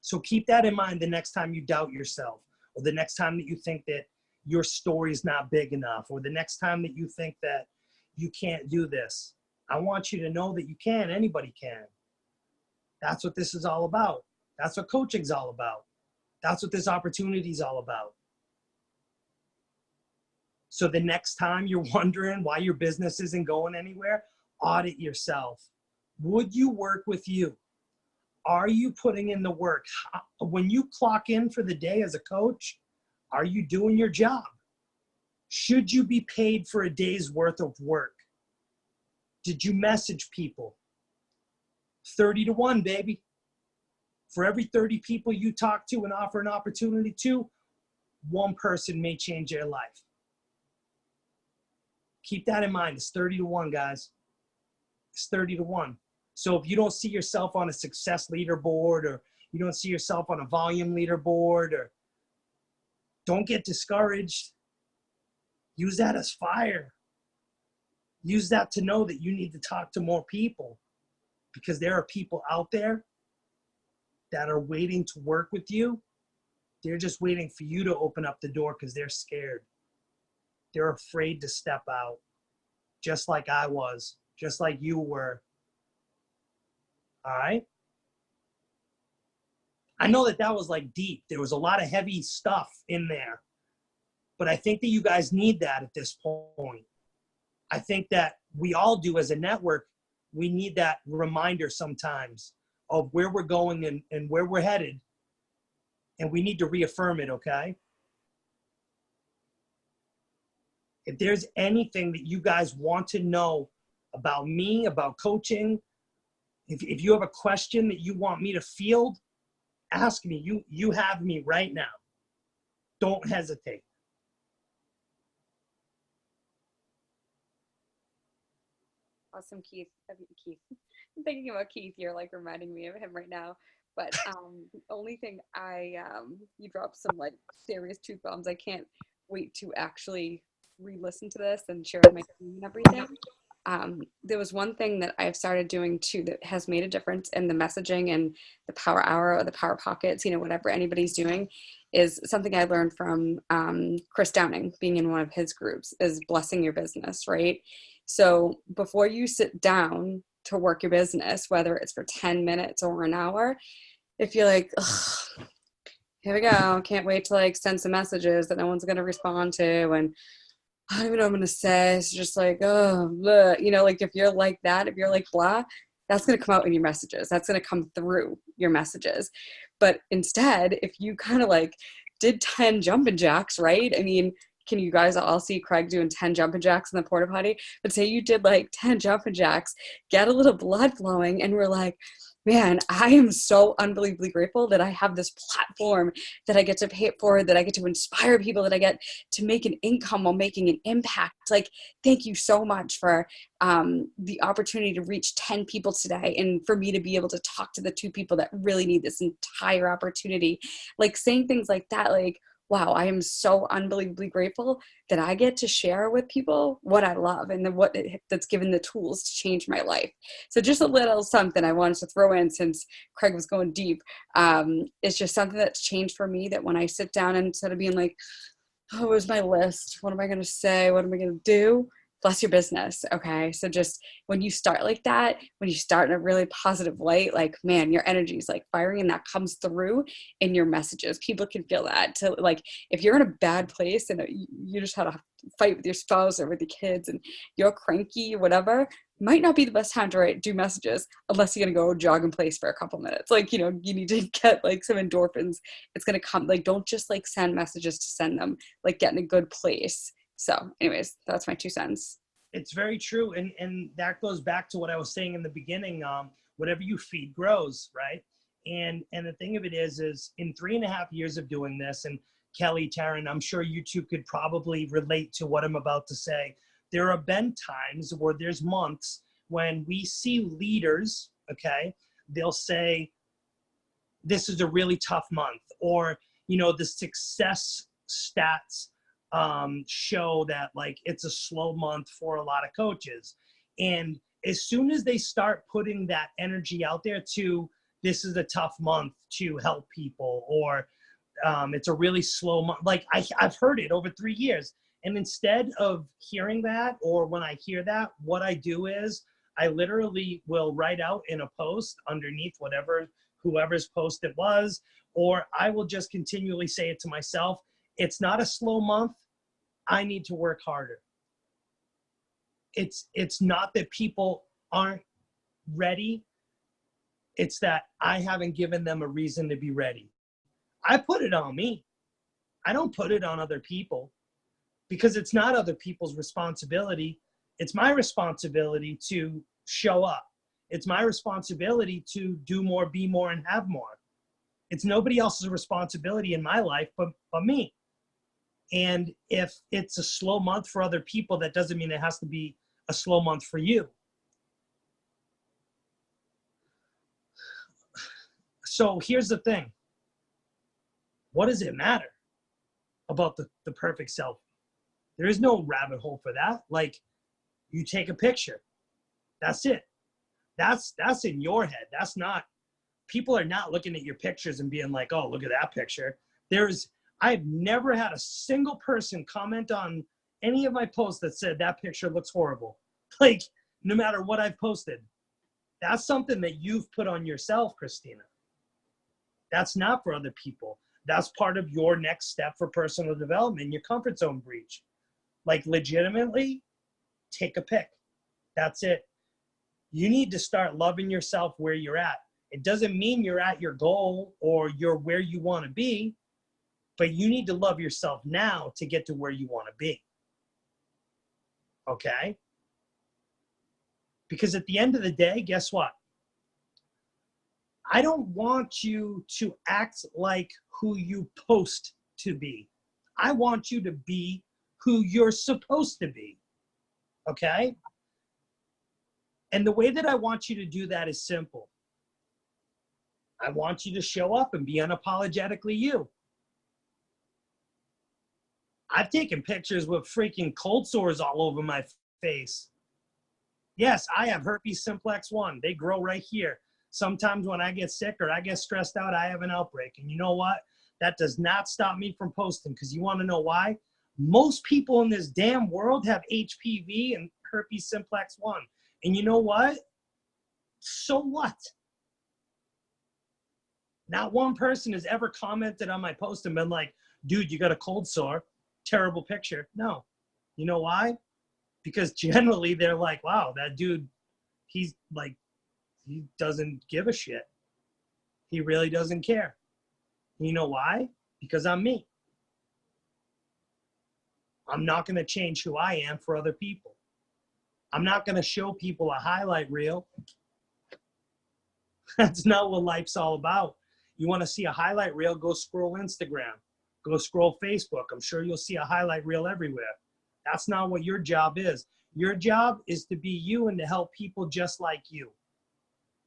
So keep that in mind the next time you doubt yourself, or the next time that you think that your story is not big enough, or the next time that you think that you can't do this. I want you to know that you can. Anybody can. That's what this is all about. That's what coaching's all about. That's what this opportunity is all about. So the next time you're wondering why your business isn't going anywhere, audit yourself. Would you work with you? Are you putting in the work? When you clock in for the day as a coach, are you doing your job? Should you be paid for a day's worth of work? Did you message people? 30 to 1, baby. For every 30 people you talk to and offer an opportunity to, one person may change their life. Keep that in mind. It's 30 to 1, guys. It's 30 to 1. So if you don't see yourself on a success leaderboard, or you don't see yourself on a volume leaderboard, or don't get discouraged. Use that as fire. Use that to know that you need to talk to more people, because there are people out there that are waiting to work with you. They're just waiting for you to open up the door because they're scared. They're afraid to step out, just like I was, just like you were. All right? I know that that was like deep. There was a lot of heavy stuff in there. But I think that you guys need that at this point. I think that we all do as a network. We need that reminder sometimes of where we're going and where we're headed. And we need to reaffirm it, okay? If there's anything that you guys want to know about me, about coaching, if you have a question that you want me to field, ask me. You have me right now. Don't hesitate. Awesome, Keith. Keith. I'm thinking about Keith. You're like reminding me of him right now. But the only thing you dropped some like serious truth bombs. I can't wait to actually re-listen to this and share with my team and everything. There was one thing that I've started doing too that has made a difference in the messaging and the power hour or the power pockets, whatever anybody's doing, is something I learned from Chris Downing, being in one of his groups, is blessing your business, right? So before you sit down to work your business, whether it's for 10 minutes or an hour, if you're like, ugh, here we go, can't wait to like send some messages that no one's going to respond to, and I don't even know what I'm going to say. It's just like, oh, blah. Like if you're like that, if you're like blah, that's going to come out in your messages. That's going to come through your messages. But instead, if you kind of like did 10 jumping jacks, right? I mean, can you guys all see Craig doing 10 jumping jacks in the porta potty? But say you did like 10 jumping jacks, get a little blood flowing, and we're like, man, I am so unbelievably grateful that I have this platform that I get to pay it for, that I get to inspire people, that I get to make an income while making an impact. Like, thank you so much for the opportunity to reach 10 people today, and for me to be able to talk to the 2 people that really need this entire opportunity. Like saying things like that, like, wow, I am so unbelievably grateful that I get to share with people what I love and that's given the tools to change my life. So just a little something I wanted to throw in, since Craig was going deep. It's just something that's changed for me, that when I sit down, and instead of being like, oh, where's my list? What am I going to say? What am I going to do? Bless your business. Okay. So just when you start like that, when you start in a really positive light, like, man, your energy is like firing, and that comes through in your messages. People can feel that. To like, if you're in a bad place and you just had a fight with your spouse or with your kids and you're cranky or whatever, might not be the best time to do messages unless you're going to go jog in place for a couple minutes. Like, you need to get like some endorphins. It's going to come. Like, don't just like send messages to send them. Like, get in a good place. So anyways, that's my 2 cents. It's very true. And that goes back to what I was saying in the beginning. Whatever you feed grows, right? And the thing of it is in 3.5 years of doing this, and Kelly, Taryn, I'm sure you two could probably relate to what I'm about to say. There have been times, or there's months, when we see leaders, okay, they'll say, this is a really tough month, or, the success stats show that like it's a slow month for a lot of coaches. And as soon as they start putting that energy out there to, this is a tough month to help people, or it's a really slow month, like I've heard it over 3 years. And instead of hearing that, or when I hear that, what I do is I literally will write out in a post underneath whoever's post it was, or I will just continually say it to myself. It's not a slow month. I need to work harder. It's not that people aren't ready. It's that I haven't given them a reason to be ready. I put it on me. I don't put it on other people, because it's not other people's responsibility. It's my responsibility to show up. It's my responsibility to do more, be more, and have more. It's nobody else's responsibility in my life but me. And if it's a slow month for other people, that doesn't mean it has to be a slow month for you. So here's the thing. What does it matter about the perfect self? There is no rabbit hole for that. Like, you take a picture. That's it. That's in your head. That's not, people are not looking at your pictures and being like, oh, look at that picture. I've never had a single person comment on any of my posts that said that picture looks horrible. Like, no matter what I've posted. That's something that you've put on yourself, Christina. That's not for other people. That's part of your next step for personal development, your comfort zone breach. Like, legitimately, take a pic. That's it. You need to start loving yourself where you're at. It doesn't mean you're at your goal or you're where you want to be, but you need to love yourself now to get to where you want to be. Okay? Because at the end of the day, guess what? I don't want you to act like who you post to be. I want you to be who you're supposed to be. Okay? And the way that I want you to do that is simple. I want you to show up and be unapologetically you. I've taken pictures with freaking cold sores all over my face. Yes, I have herpes simplex 1. They grow right here. Sometimes when I get sick or I get stressed out, I have an outbreak. And you know what? That does not stop me from posting, because you want to know why? Most people in this damn world have HPV and herpes simplex 1. And you know what? So what? Not one person has ever commented on my post and been like, dude, you got a cold sore. Terrible picture. No. You know why? Because generally they're like, wow, that dude, he's like, he doesn't give a shit. He really doesn't care. You know why? Because I'm me. I'm not going to change who I am for other people. I'm not going to show people a highlight reel. That's not what life's all about. You want to see a highlight reel, go scroll Instagram. Go scroll Facebook. I'm sure you'll see a highlight reel everywhere. That's not what your job is. Your job is to be you and to help people just like you.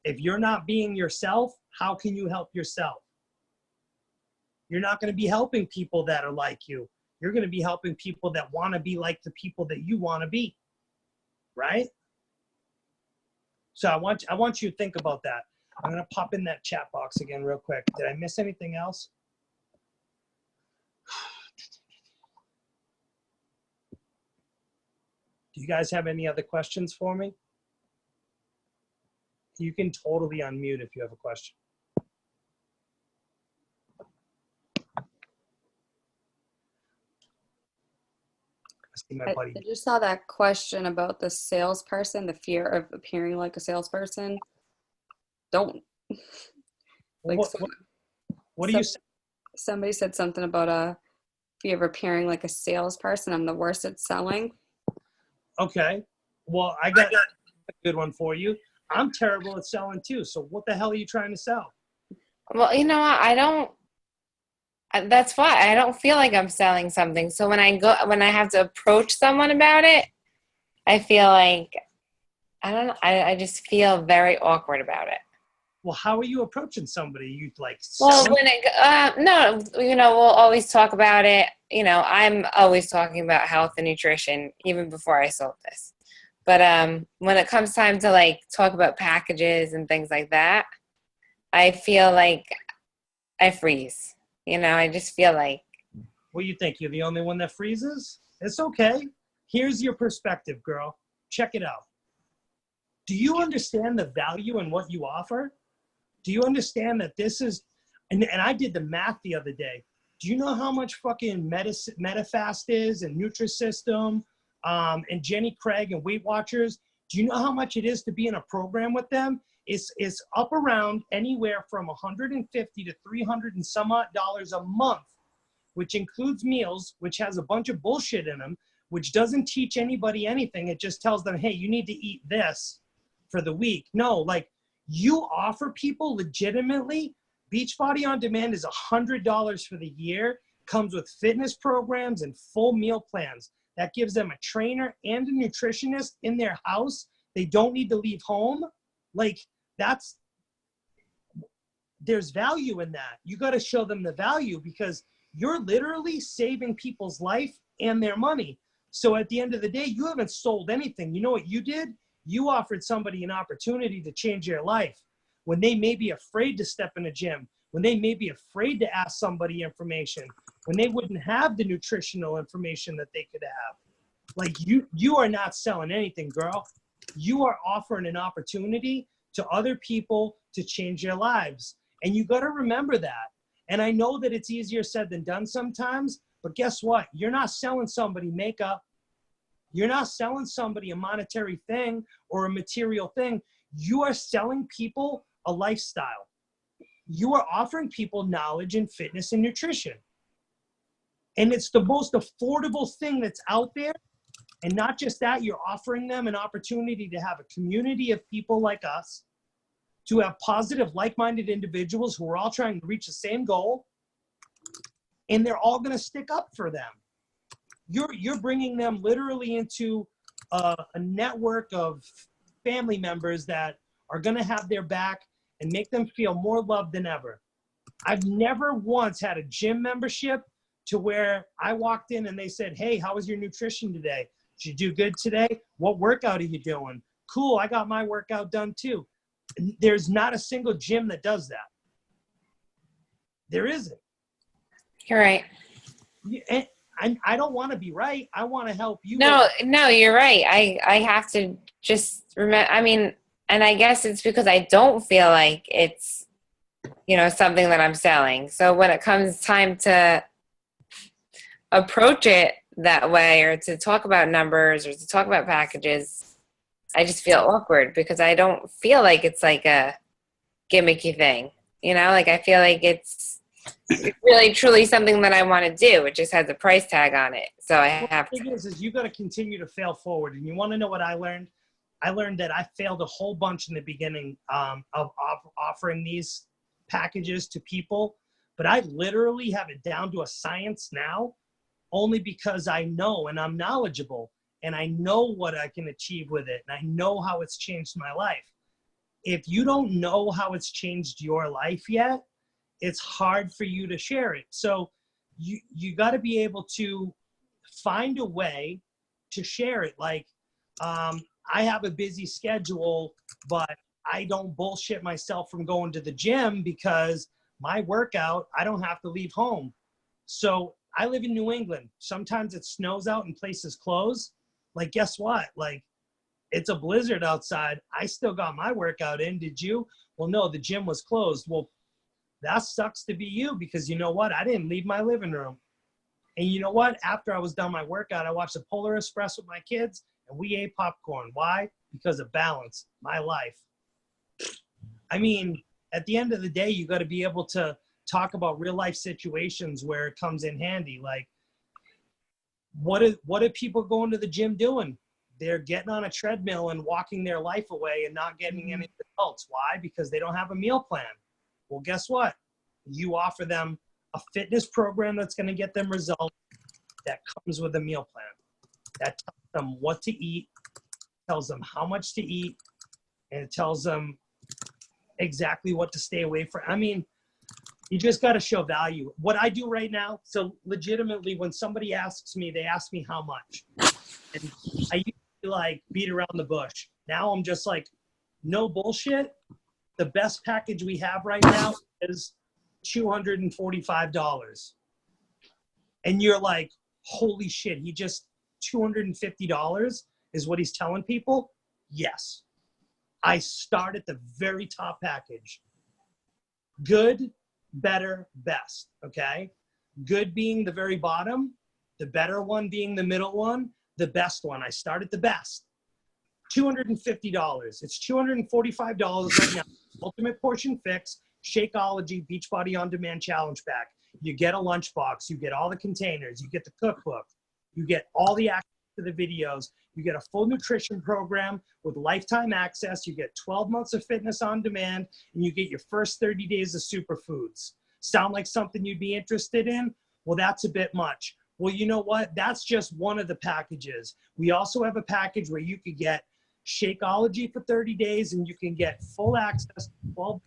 If you're not being yourself, how can you help yourself? You're not going to be helping people that are like you. You're going to be helping people that want to be like the people that you want to be. Right? So I want you to think about that. I'm going to pop in that chat box again real quick. Did I miss anything else? Do you guys have any other questions for me? You can totally unmute if you have a question. I just saw that question about the salesperson, the fear of appearing like a salesperson. Don't. Like, what do you say? Somebody said something about a fear of appearing like a salesperson. I'm the worst at selling. Okay. Well, I got a good one for you. I'm terrible at selling too. So what the hell are you trying to sell? Well, you know what? That's why I don't feel like I'm selling something. So when I have to approach someone about it, I feel like, I don't know. I just feel very awkward about it. Well, how are you approaching somebody? You like Well, selling? no, we'll always talk about it. I'm always talking about health and nutrition even before I sold this. But when it comes time to like talk about packages and things like that, I feel like I freeze. I just feel like. What do you think? You're the only one that freezes? It's okay. Here's your perspective, girl. Check it out. Do you understand the value in what you offer? Do you understand that this is, and I did the math the other day. Do you know how much fucking MetaFast is and Nutrisystem and Jenny Craig and Weight Watchers? Do you know how much it is to be in a program with them? It's up around anywhere from $150 to $300 and some odd dollars a month, which includes meals, which has a bunch of bullshit in them, which doesn't teach anybody anything. It just tells them, hey, you need to eat this for the week. No, like, you offer people legitimately, Beachbody On Demand is $100 for the year, comes with fitness programs and full meal plans. That gives them a trainer and a nutritionist in their house. They don't need to leave home. Like, there's value in that. You got to show them the value, because you're literally saving people's life and their money. So at the end of the day, you haven't sold anything. You know what you did? You offered somebody an opportunity to change their life when they may be afraid to step in a gym, when they may be afraid to ask somebody information, when they wouldn't have the nutritional information that they could have. Like you are not selling anything, girl. You are offering an opportunity to other people to change their lives. And you got to remember that. And I know that it's easier said than done sometimes, but guess what? You're not selling somebody makeup. You're not selling somebody a monetary thing or a material thing. You are selling people a lifestyle. You are offering people knowledge in fitness and nutrition. And it's the most affordable thing that's out there. And not just that, you're offering them an opportunity to have a community of people like us, to have positive, like-minded individuals who are all trying to reach the same goal, and they're all going to stick up for them. You're bringing them literally into a network of family members that are going to have their back and make them feel more loved than ever. I've never once had a gym membership to where I walked in and they said, hey, how was your nutrition today? Did you do good today? What workout are you doing? Cool, I got my workout done too. There's not a single gym that does that. There isn't. You're right. And I don't want to be right. I want to help you. No, you're right. I have to just remember, I mean, and I guess it's because I don't feel like it's, something that I'm selling. So when it comes time to approach it that way, or to talk about numbers, or to talk about packages, I just feel awkward because I don't feel like it's like a gimmicky thing. Like I feel like it's really truly something that I want to do. It just has a price tag on it. So I have to. The thing is you got to continue to fail forward. And you want to know what I learned? I learned that I failed a whole bunch in the beginning of offering these packages to people. But I literally have it down to a science now, only because I know and I'm knowledgeable and I know what I can achieve with it. And I know how it's changed my life. If you don't know how it's changed your life yet, it's hard for you to share it. So you got to be able to find a way to share it. Like, I have a busy schedule, but I don't bullshit myself from going to the gym because my workout, I don't have to leave home. So I live in New England. Sometimes it snows out and places close. Like, guess what? Like, it's a blizzard outside. I still got my workout in. Did you? Well, no, the gym was closed. Well, that sucks to be you, because you know what? I didn't leave my living room. And you know what? After I was done my workout, I watched the Polar Express with my kids and we ate popcorn. Why? Because of balance, my life. I mean, at the end of the day, you got to be able to talk about real life situations where it comes in handy. Like, what are people going to the gym doing? They're getting on a treadmill and walking their life away and not getting any results. Why? Because they don't have a meal plan. Well, guess what? You offer them a fitness program that's going to get them results that comes with a meal plan. That tells them what to eat, tells them how much to eat, and it tells them exactly what to stay away from. I mean, you just got to show value. What I do right now, so legitimately, when somebody asks me, they ask me how much. And I used to like beat around the bush. Now I'm just like, no bullshit. The best package we have right now is $245. And you're like, holy shit, he just $250 is what he's telling people? Yes. I start at the very top package. Good, better, best, okay? Good being the very bottom, the better one being the middle one, the best one. I start at the best. $250. It's $245 right now. Ultimate Portion Fix, Shakeology, Beachbody On Demand Challenge Pack. You get a lunchbox. You get all the containers. You get the cookbook. You get all the access to the videos. You get a full nutrition program with lifetime access. You get 12 months of fitness on demand, and you get your first 30 days of superfoods. Sound like something you'd be interested in? Well, that's a bit much. Well, you know what? That's just one of the packages. We also have a package where you could get Shakeology for 30 days, and you can get full access to 12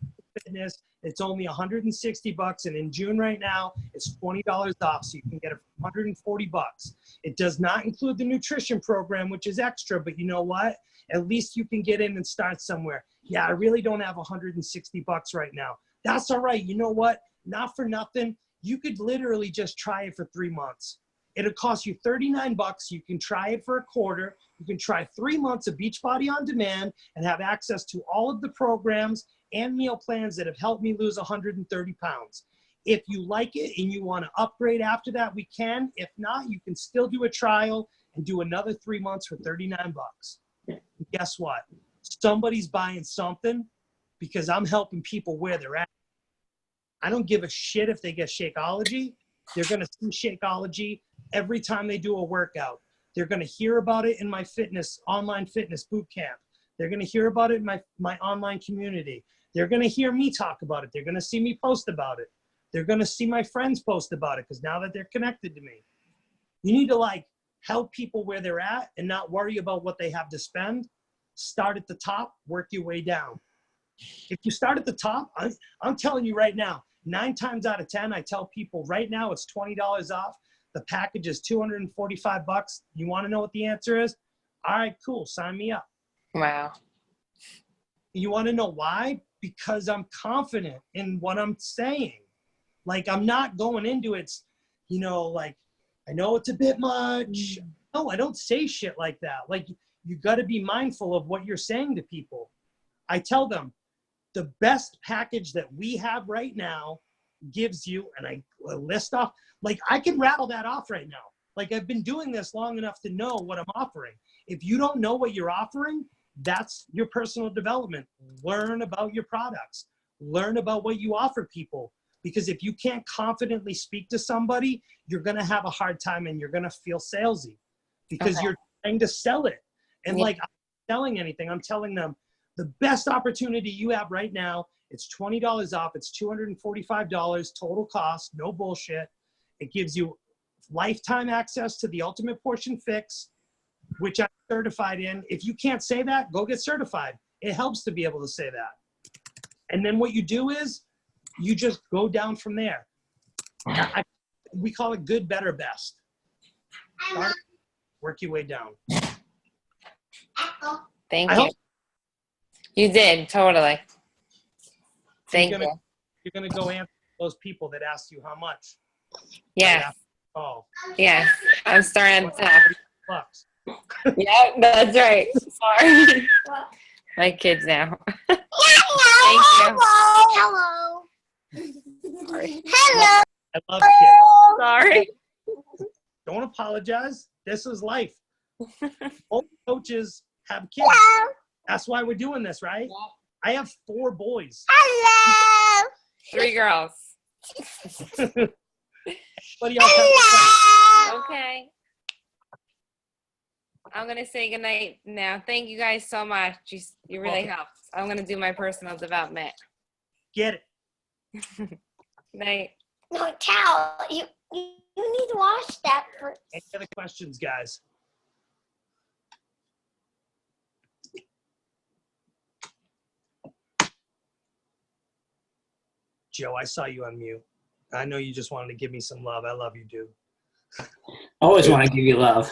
Fitness. It's only $160, and in June right now, it's $20 off, so you can get it for $140. It does not include the nutrition program, which is extra, but you know what? At least you can get in and start somewhere. Yeah, I really don't have $160 right now. That's all right. You know what? Not for nothing. You could literally just try it for 3 months. It'll cost you $39. You can try it for a quarter. You can try 3 months of Beachbody On Demand and have access to all of the programs and meal plans that have helped me lose 130 pounds. If you like it and you want to upgrade after that, we can. If not, you can still do a trial and do another 3 months for $39. And guess what? Somebody's buying something because I'm helping people where they're at. I don't give a shit if they get Shakeology. They're going to see Shakeology every time they do a workout. They're going to hear about it in my online fitness boot camp. They're going to hear about it in my online community. They're going to hear me talk about it. They're going to see me post about it. They're going to see my friends post about it because now that they're connected to me. You need to help people where they're at and not worry about what they have to spend. Start at the top, work your way down. If you start at the top, I'm telling you right now, 9 times out of 10, I tell people right now it's $20 off. The package is $245. You want to know what the answer is? All right, cool. Sign me up. Wow. You want to know why? Because I'm confident in what I'm saying. I'm not going into it, I know it's a bit much. No, I don't say shit like that. You got to be mindful of what you're saying to people. I tell them the best package that we have right now gives you, and I list off, I can rattle that off right now. I've been doing this long enough to know what I'm offering. If you don't know what you're offering, that's your personal development. Learn about your products. Learn about what you offer people. Because if you can't confidently speak to somebody, you're going to have a hard time and you're going to feel salesy because you're trying to sell it. And I'm not selling anything. I'm telling them the best opportunity you have right now, it's $20 off. It's $245 total cost. No bullshit. It gives you lifetime access to the Ultimate Portion Fix, which I'm certified in. If you can't say that, go get certified. It helps to be able to say that. And then what you do is you just go down from there. We call it good, better, best. Work your way down. Thank you. You did, totally. Thank you. You're going to go answer those people that ask you how much. Yes. Oh. Yes. I'm starting to. Bucks. Yeah, that's right. Sorry. My kids now. Thank you. Hello. Sorry. Hello. I love kids. Sorry. Don't apologize. This is life. All coaches have kids. Hello. That's why we're doing this, right? I have 4 boys. Hello. 3 girls. Everybody else has Okay. I'm going to say goodnight now. Thank you guys so much. You really helped. I'm going to do my personal development. Get it. Night. No, towel. You need to wash that first. Any other questions, guys? Joe, I saw you on mute. I know you just wanted to give me some love. I love you, dude. Always want to give you love.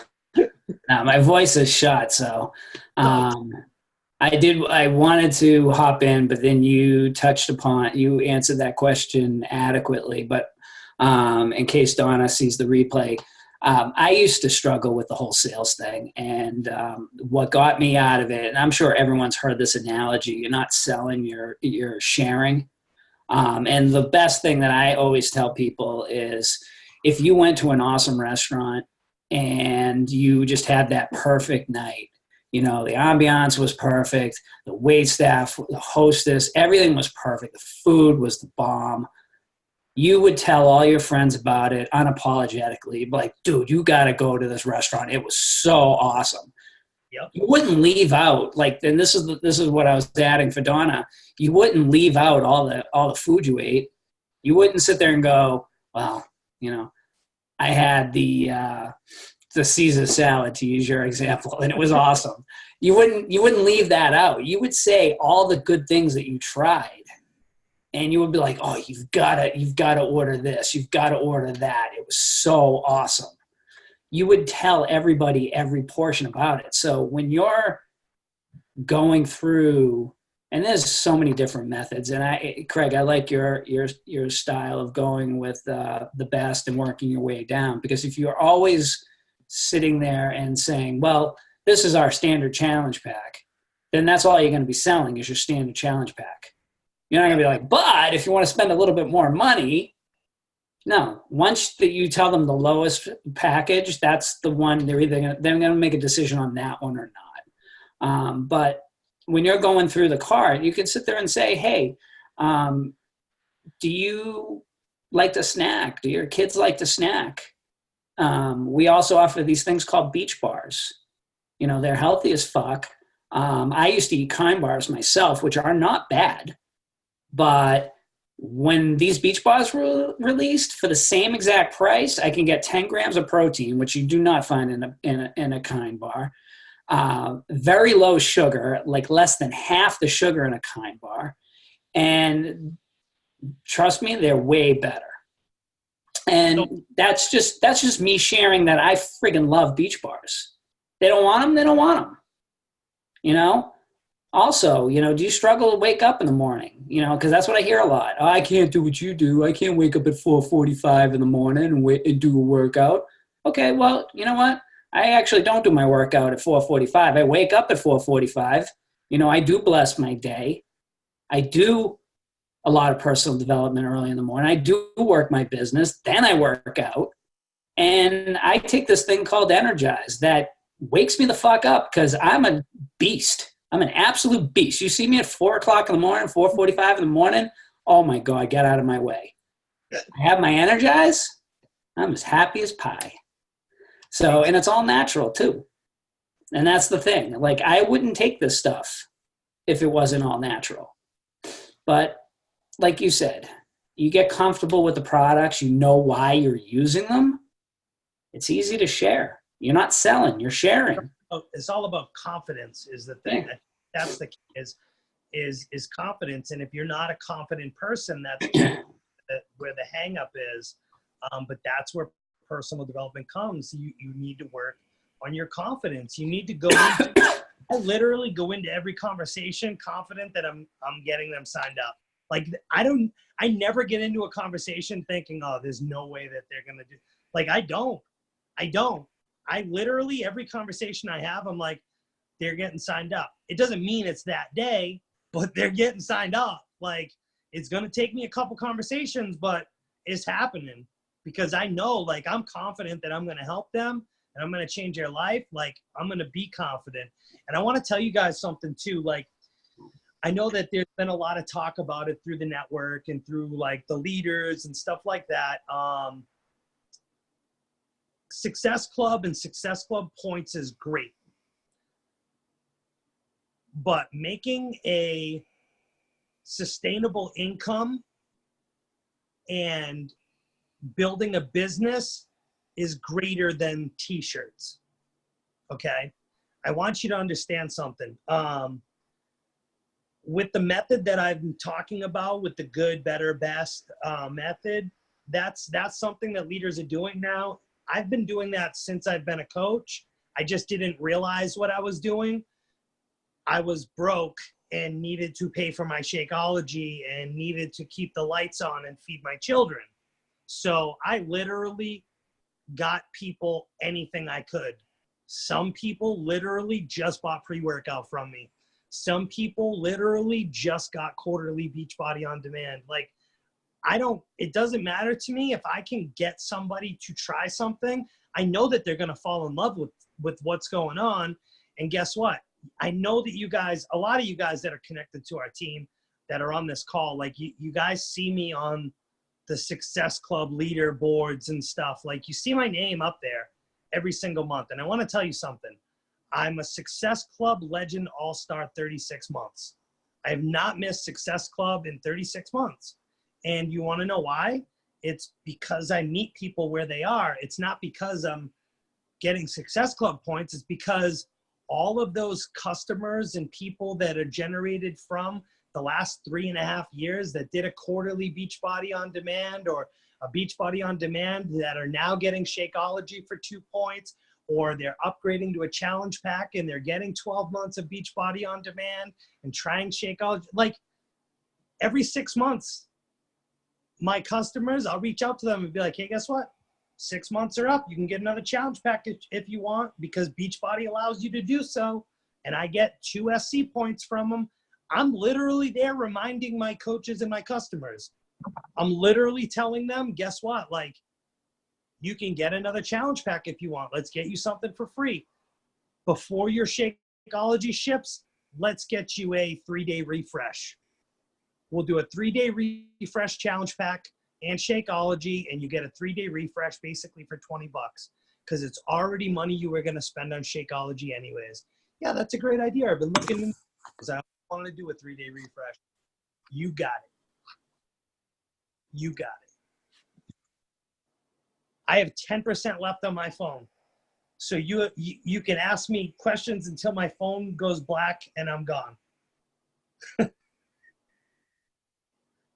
My voice is shot, so I wanted to hop in, but then you answered that question adequately. But in case Donna sees the replay, I used to struggle with the whole sales thing, and what got me out of it, and I'm sure everyone's heard this analogy, you're not selling, you're sharing. And the best thing that I always tell people is if you went to an awesome restaurant and you just had that perfect night, the ambiance was perfect, the wait staff, the hostess, everything was perfect, the food was the bomb. You would tell all your friends about it unapologetically, like, dude, you got to go to this restaurant. It was so awesome. Yep. You wouldn't leave out, and this is what I was adding for Donna. You wouldn't leave out all the food you ate. You wouldn't sit there and go, well, I had the Caesar salad, to use your example, and it was awesome. You wouldn't leave that out. You would say all the good things that you tried. and you would be like, oh, you've got to order this. You've got to order that. It was so awesome. You would tell everybody every portion about it. So when you're going through, and there's so many different methods, and Craig, I like your style of going with the best and working your way down, because if you're always sitting there and saying, well, this is our standard challenge pack, then that's all you're going to be selling is your standard challenge pack. You're not going to be like, but if you want to spend a little bit more money, no. Once that you tell them the lowest package, that's the one they're going to make a decision on that one or not. But when you're going through the cart, you can sit there and say, hey, do you like to snack? Do your kids like to snack? We also offer these things called beach bars. You know, they're healthy as fuck. I used to eat Kind bars myself, which are not bad. But when these beach bars were released for the same exact price, I can get 10 grams of protein, which you do not find in a Kind bar. Very low sugar, like less than half the sugar in a Kind bar. And trust me, they're way better. And that's just me sharing that I friggin' love beach bars. They don't want them, they don't want them. You know? Also, you know, do you struggle to wake up in the morning? You know, because that's what I hear a lot. Oh, I can't do what you do. I can't wake up at 4:45 in the morning and do a workout. Okay, well, you know what? I actually don't do my workout at 4:45. I wake up at 4:45. You know, I do bless my day. I do a lot of personal development early in the morning. I do work my business. Then I work out. And I take this thing called Energize that wakes me the fuck up because I'm a beast. I'm an absolute beast. You see me at 4 o'clock in the morning, 4:45 in the morning. Oh my God, get out of my way. I have my Energize. I'm as happy as pie. So, and it's all natural too. And that's the thing. Like, I wouldn't take this stuff if it wasn't all natural. But like you said, you get comfortable with the products, you know why you're using them. It's easy to share. You're not selling, you're sharing. It's all about confidence is the thing. Yeah. That's the key is confidence. And if you're not a confident person, that's where the hang up is. But that's where personal development comes. You need to work on your confidence. You need to go into, I literally go into every conversation confident that I'm getting them signed up. Like I never get into a conversation thinking, oh, there's no way that they're going to do, like, I don't. I literally, every conversation I have, I'm like, they're getting signed up. It doesn't mean it's that day, but they're getting signed up. Like, it's going to take me a couple conversations, but it's happening because I know, like, I'm confident that I'm going to help them and I'm going to change their life. Like, I'm going to be confident. And I want to tell you guys something too. Like, I know that there's been a lot of talk about it through the network and through like the leaders and stuff like that. Success Club and Success Club points is great. But making a sustainable income and building a business is greater than t-shirts. Okay? I want you to understand something. With the method that I've been talking about, with the good, better, best method, that's something that leaders are doing now. I've been doing that since I've been a coach. I just didn't realize what I was doing. I was broke and needed to pay for my Shakeology and needed to keep the lights on and feed my children. So I literally got people anything I could. Some people literally just bought pre-workout from me. Some people literally just got quarterly Beachbody on demand. Like, it doesn't matter to me if I can get somebody to try something. I know that they're going to fall in love with what's going on. And guess what? I know that you guys, a lot of you guys that are connected to our team that are on this call, like you guys see me on the Success Club leaderboards and stuff. Like, you see my name up there every single month. And I want to tell you something. I'm a Success Club Legend All-Star 36 months. I have not missed Success Club in 36 months. And you want to know why? It's because I meet people where they are. It's not because I'm getting Success Club points. It's because all of those customers and people that are generated from the last 3.5 years that did a quarterly Beachbody on Demand or a Beachbody on Demand that are now getting Shakeology for 2 points, or they're upgrading to a challenge pack and they're getting 12 months of Beachbody on Demand and trying Shakeology. Like every 6 months, my customers, I'll reach out to them and be like, hey, guess what? 6 months are up. You can get another challenge package if you want, because Beachbody allows you to do so. And I get 2 SC points from them. I'm literally there reminding my coaches and my customers. I'm literally telling them, guess what? Like, you can get another challenge pack if you want. Let's get you something for free. Before your Shakeology ships, let's get you a 3-day refresh. We'll do a 3-day refresh challenge pack and Shakeology, and you get a 3-day refresh basically for $20 because it's already money you were going to spend on Shakeology anyways. Yeah, that's a great idea. I've been looking because I want to do a 3-day refresh. You got it. You got it. I have 10% left on my phone. So you can ask me questions until my phone goes black and I'm gone.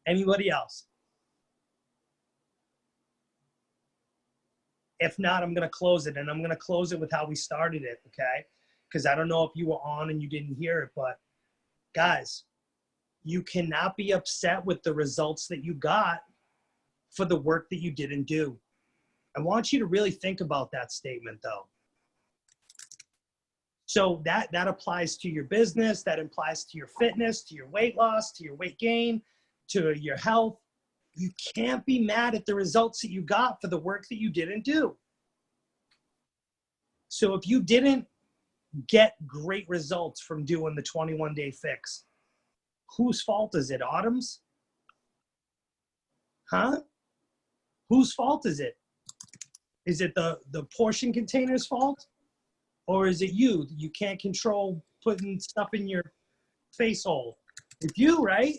Anybody else? If not, I'm going to close it, and I'm going to close it with how we started it, okay? Because I don't know if you were on and you didn't hear it, but guys, you cannot be upset with the results that you got for the work that you didn't do. I want you to really think about that statement, though. So that applies to your business, that applies to your fitness, to your weight loss, to your weight gain, to your health. You can't be mad at the results that you got for the work that you didn't do. So if you didn't get great results from doing the 21-day fix, whose fault is it? Autumn's? Huh? Whose fault is it? Is it the portion container's fault? Or is it you? You can't control putting stuff in your face hole. It's you, right?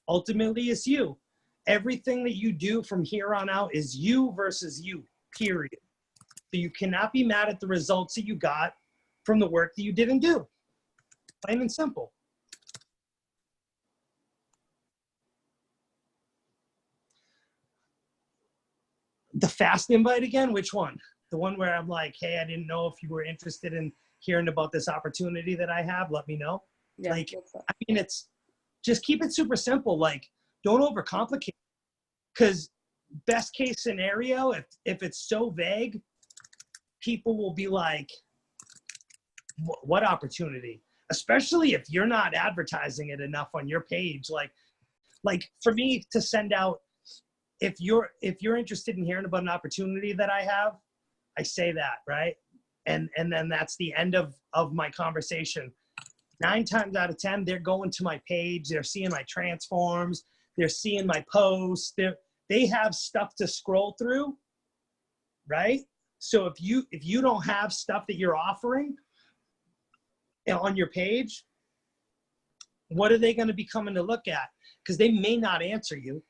Ultimately, it's you. Everything that you do from here on out is you versus you, period. So you cannot be mad at the results that you got from the work that you didn't do. Plain and simple. The fast invite again, which one? The one where I'm like, hey, I didn't know if you were interested in hearing about this opportunity that I have. Let me know. Yeah, Like, I mean, it's just keep it super simple. Like, don't overcomplicate. Because best case scenario, if it's so vague, people will be like, what opportunity? Especially if you're not advertising it enough on your page. Like for me to send out, if you're interested in hearing about an opportunity that I have, I say that, right? And then that's the end of my conversation. 9 times out of 10, they're going to my page. They're seeing my transforms. They're seeing my posts. They have stuff to scroll through, right? So if you don't have stuff that you're offering on your page, what are they going to be coming to look at? Because they may not answer you.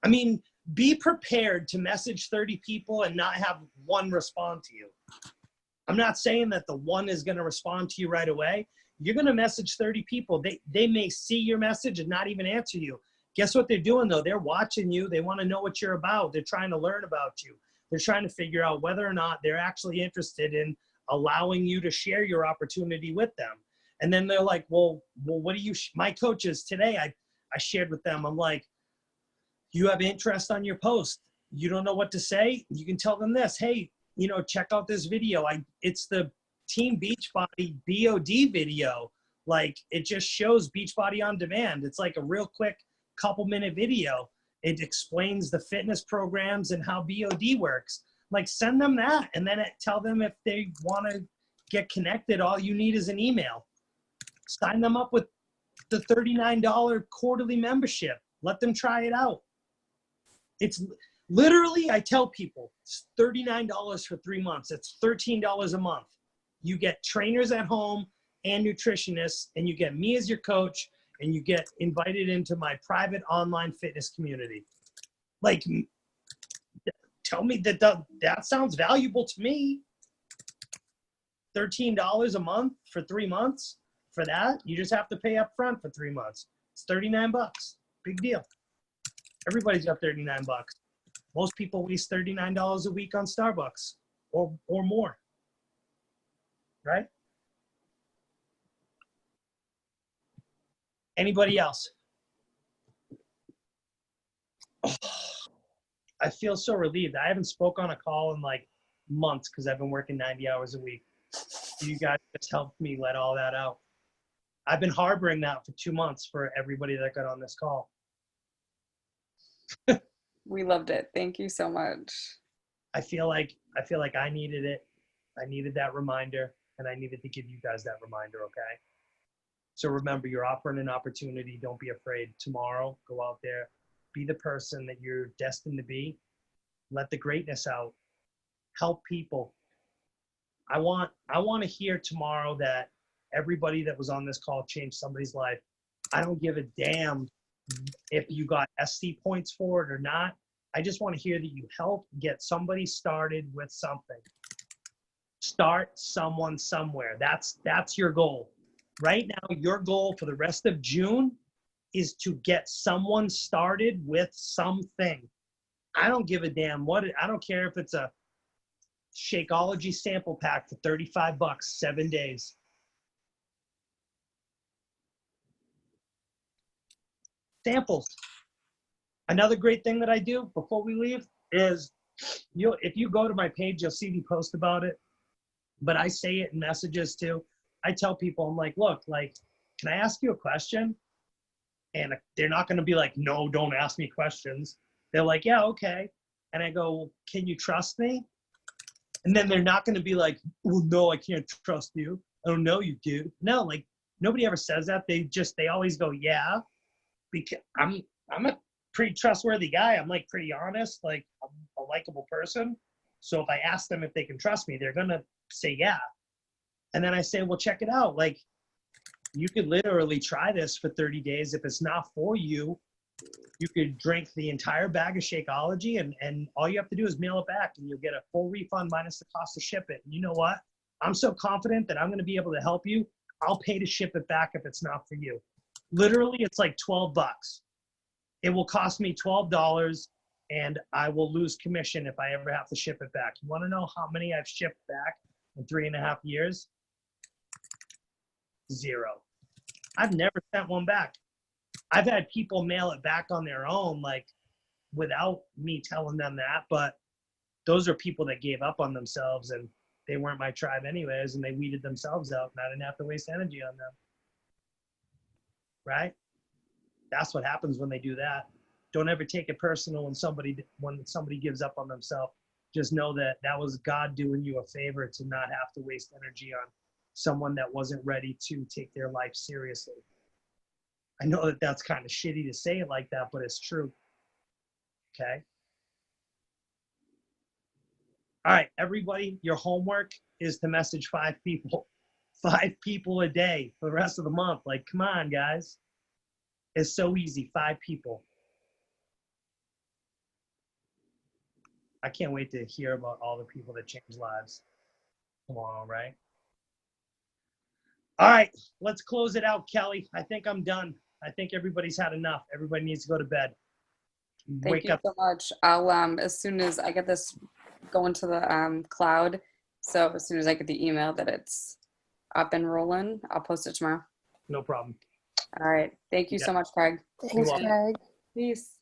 I mean, be prepared to message 30 people and not have one respond to you. I'm not saying that the one is going to respond to you right away. You're going to message 30 people. They may see your message and not even answer you. Guess what they're doing, though? They're watching you. They want to know what you're about. They're trying to learn about you. They're trying to figure out whether or not they're actually interested in allowing you to share your opportunity with them. And then they're like, well, what do you, my coaches today, I shared with them, I'm like, you have interest on your post. You don't know what to say. You can tell them this, hey, check out this video. It's the Team Beachbody BOD video. Like, it just shows Beachbody on Demand. It's like a real quick couple-minute video. It explains the fitness programs and how BOD works. Like, send them that, and then tell them if they want to get connected, all you need is an email. Sign them up with the $39 quarterly membership. Let them try it out. It's literally, I tell people, it's $39 for 3 months. It's $13 a month. You get trainers at home and nutritionists, and you get me as your coach, and you get invited into my private online fitness community. Like, tell me that sounds valuable to me. $13 a month for 3 months For that, you just have to pay up front for 3 months. It's $39. Big deal. Everybody's got $39. Most people waste $39 a week on Starbucks or more. Right? Anybody else? I feel so relieved. I haven't spoke on a call in like months because I've been working 90 hours a week. You guys just helped me let all that out. I've been harboring that for 2 months for everybody that got on this call. We loved it. Thank you so much. I feel like I needed it. I needed that reminder, and I needed to give you guys that reminder, okay? So remember, you're offering an opportunity. Don't be afraid. Tomorrow, go out there. Be the person that you're destined to be. Let the greatness out. Help people. I want to hear tomorrow that everybody that was on this call changed somebody's life. I don't give a damn if you got SC points for it or not. I just want to hear that you helped get somebody started with something. Start someone somewhere. That's your goal. Right now, your goal for the rest of June is to get someone started with something. I don't give a damn what I don't care if it's a Shakeology sample pack for $35, 7 days. Samples. Another great thing that I do before we leave is if you go to my page, you'll see me post about it, but I say it in messages too. I tell people, I'm like, look, like, can I ask you a question? And they're not going to be like, no, don't ask me questions. They're like, yeah, okay. And I go, can you trust me? And then they're not going to be like, well, no, I can't trust you. I don't know you, dude. No, like, nobody ever says that. They always go, yeah, because I'm a pretty trustworthy guy. I'm like pretty honest, like I'm a likable person. So if I ask them if they can trust me, they're going to say, yeah. And then I say, well, check it out. Like, you could literally try this for 30 days. If it's not for you, you could drink the entire bag of Shakeology and all you have to do is mail it back and you'll get a full refund minus the cost to ship it. And you know what? I'm so confident that I'm going to be able to help you. I'll pay to ship it back if it's not for you. Literally, it's like $12. It will cost me $12 and I will lose commission if I ever have to ship it back. You want to know how many I've shipped back in 3.5 years? 0. I've never sent one back. I've had people mail it back on their own, like without me telling them that, but those are people that gave up on themselves and they weren't my tribe anyways, and they weeded themselves out and I didn't have to waste energy on them. Right? That's what happens when they do that. Don't ever take it personal when somebody gives up on themselves. Just know that that was God doing you a favor to not have to waste energy on someone that wasn't ready to take their life seriously. I know that that's kind of shitty to say it like that, but it's true. Okay? All right, everybody, your homework is to message 5 people. 5 people a day for the rest of the month. Like, come on, guys. It's so easy, 5 people. I can't wait to hear about all the people that change lives tomorrow, right? All right, let's close it out, Kelly. I think I'm done. I think everybody's had enough. Everybody needs to go to bed. Thank you so much. I'll as soon as I get this going to the cloud, so as soon as I get the email that it's up and rolling, I'll post it tomorrow. No problem. All right. Thank you so much, Craig. Thanks, Craig. Peace.